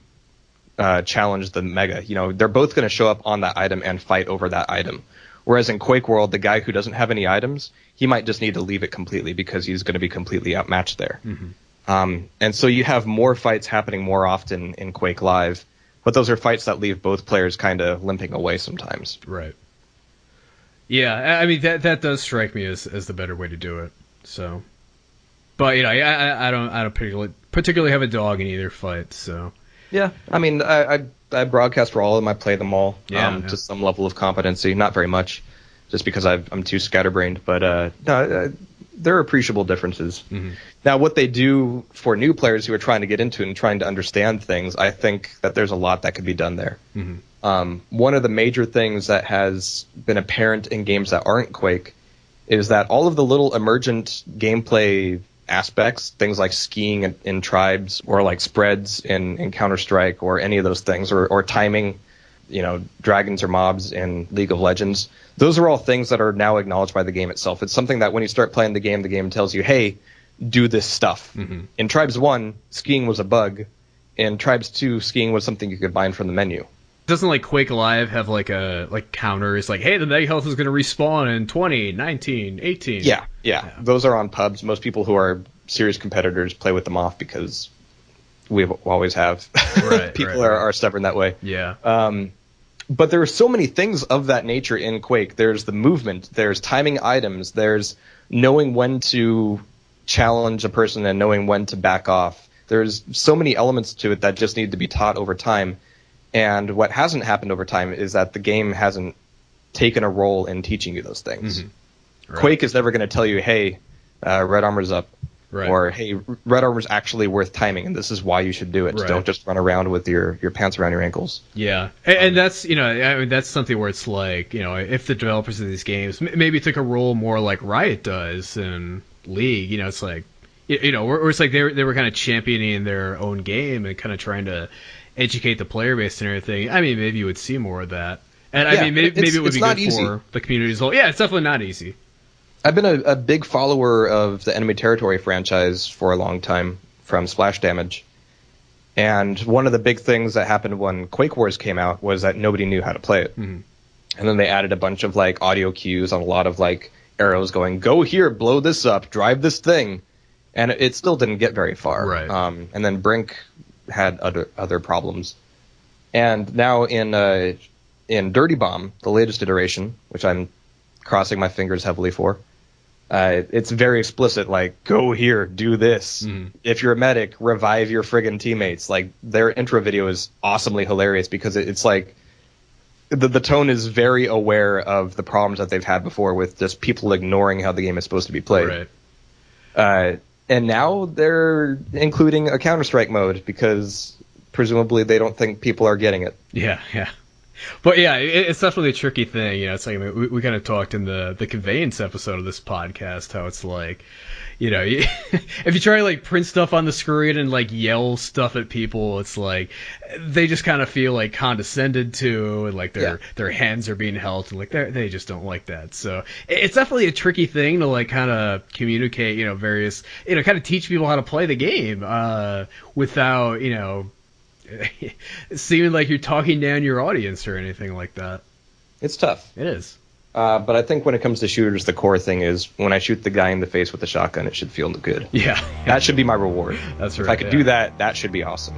challenge the mega. They're both going to show up on that item and fight over that item. Whereas in Quake World, the guy who doesn't have any items, he might just need to leave it completely because he's going to be completely outmatched there. And so you have more fights happening more often in Quake Live, but those are fights that leave both players kind of limping away sometimes. Right. Yeah, I mean that does strike me as the better way to do it. So, but I don't particularly have a dog in either fight. So yeah, I mean I broadcast for all of them. I play them all to some level of competency. Not very much, just because I'm too scatterbrained. But no, there are appreciable differences. Now, what they do for new players who are trying to get into it and trying to understand things, I think that there's a lot that could be done there. One of the major things that has been apparent in games that aren't Quake is that all of the little emergent gameplay aspects, things like skiing in Tribes or like spreads in Counter-Strike or any of those things, or timing, dragons or mobs in League of Legends, those are all things that are now acknowledged by the game itself. It's something that when you start playing the game tells you, hey, do this stuff. In Tribes 1, skiing was a bug. In Tribes 2, skiing was something you could bind from the menu. Doesn't like Quake Alive have like a counter? It's like, hey, the mega health is going to respawn in 20, 19, 18. Yeah. Those are on pubs. Most people who are serious competitors play with them off because we always have. People are stubborn that way. Yeah. But there are so many things of that nature in Quake. There's the movement. There's timing items. There's knowing when to challenge a person and knowing when to back off. There's so many elements to it that just need to be taught over time. And what hasn't happened over time is that the game hasn't taken a role in teaching you those things. Quake is never going to tell you, hey, red armor's up. Or, hey, red armor's actually worth timing, and this is why you should do it. Don't just run around with your pants around your ankles. Yeah, and that's, that's something where it's like, if the developers of these games maybe took a role more like Riot does in League, it's like, where it's like they were kind of championing their own game and kind of trying to educate the player base and everything. I mean, maybe you would see more of that. And I mean, maybe it would be good for the community as a whole. Yeah, it's definitely not easy. I've been a big follower of the Enemy Territory franchise for a long time from Splash Damage. And one of the big things that happened when Quake Wars came out was that nobody knew how to play it. And then they added a bunch of like audio cues on a lot of like arrows going, go here, blow this up, drive this thing. And it still didn't get very far. And then Brink had other problems. And now in Dirty Bomb, the latest iteration, which I'm crossing my fingers heavily for, it's very explicit, like, go here, do this. If you're a medic, revive your friggin' teammates. Like, their intro video is awesomely hilarious because it's like, the tone is very aware of the problems that they've had before with just people ignoring how the game is supposed to be played. And now they're including a Counter-Strike mode because presumably they don't think people are getting it. Yeah. But yeah, it's definitely a tricky thing. It's like we kind of talked in the conveyance episode of this podcast how it's like, if you try to like print stuff on the screen and like yell stuff at people, it's like they just kind of feel like condescended to, and like their hands are being held, and like they just don't like that. So it's definitely a tricky thing to like kind of communicate, various, kind of teach people how to play the game without, seeming like you're talking down your audience or anything like that. It's tough. It is. But I think when it comes to shooters, the core thing is when I shoot the guy in the face with a shotgun, it should feel good. Yeah. That should be my reward. That's right. If I could do that, that should be awesome.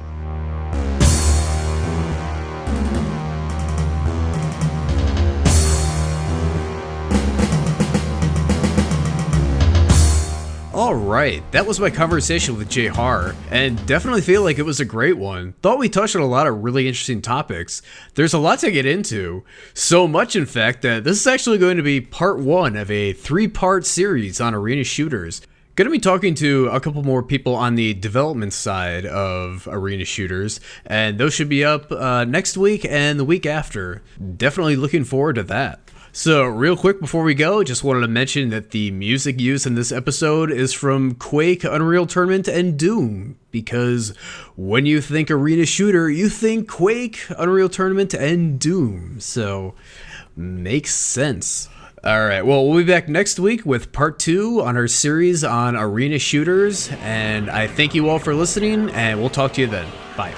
Alright, that was my conversation with Jehar, and definitely feel like it was a great one. Thought we touched on a lot of really interesting topics. There's a lot to get into. So much, in fact, that this is actually going to be part 1 of a 3-part series on arena shooters. Going to be talking to a couple more people on the development side of arena shooters, and those should be up next week and the week after. Definitely looking forward to that. So, real quick before we go, just wanted to mention that the music used in this episode is from Quake, Unreal Tournament, and Doom, because when you think arena shooter, you think Quake, Unreal Tournament, and Doom, so makes sense. Alright, well, we'll be back next week with part 2 on our series on arena shooters, and I thank you all for listening, and we'll talk to you then. Bye.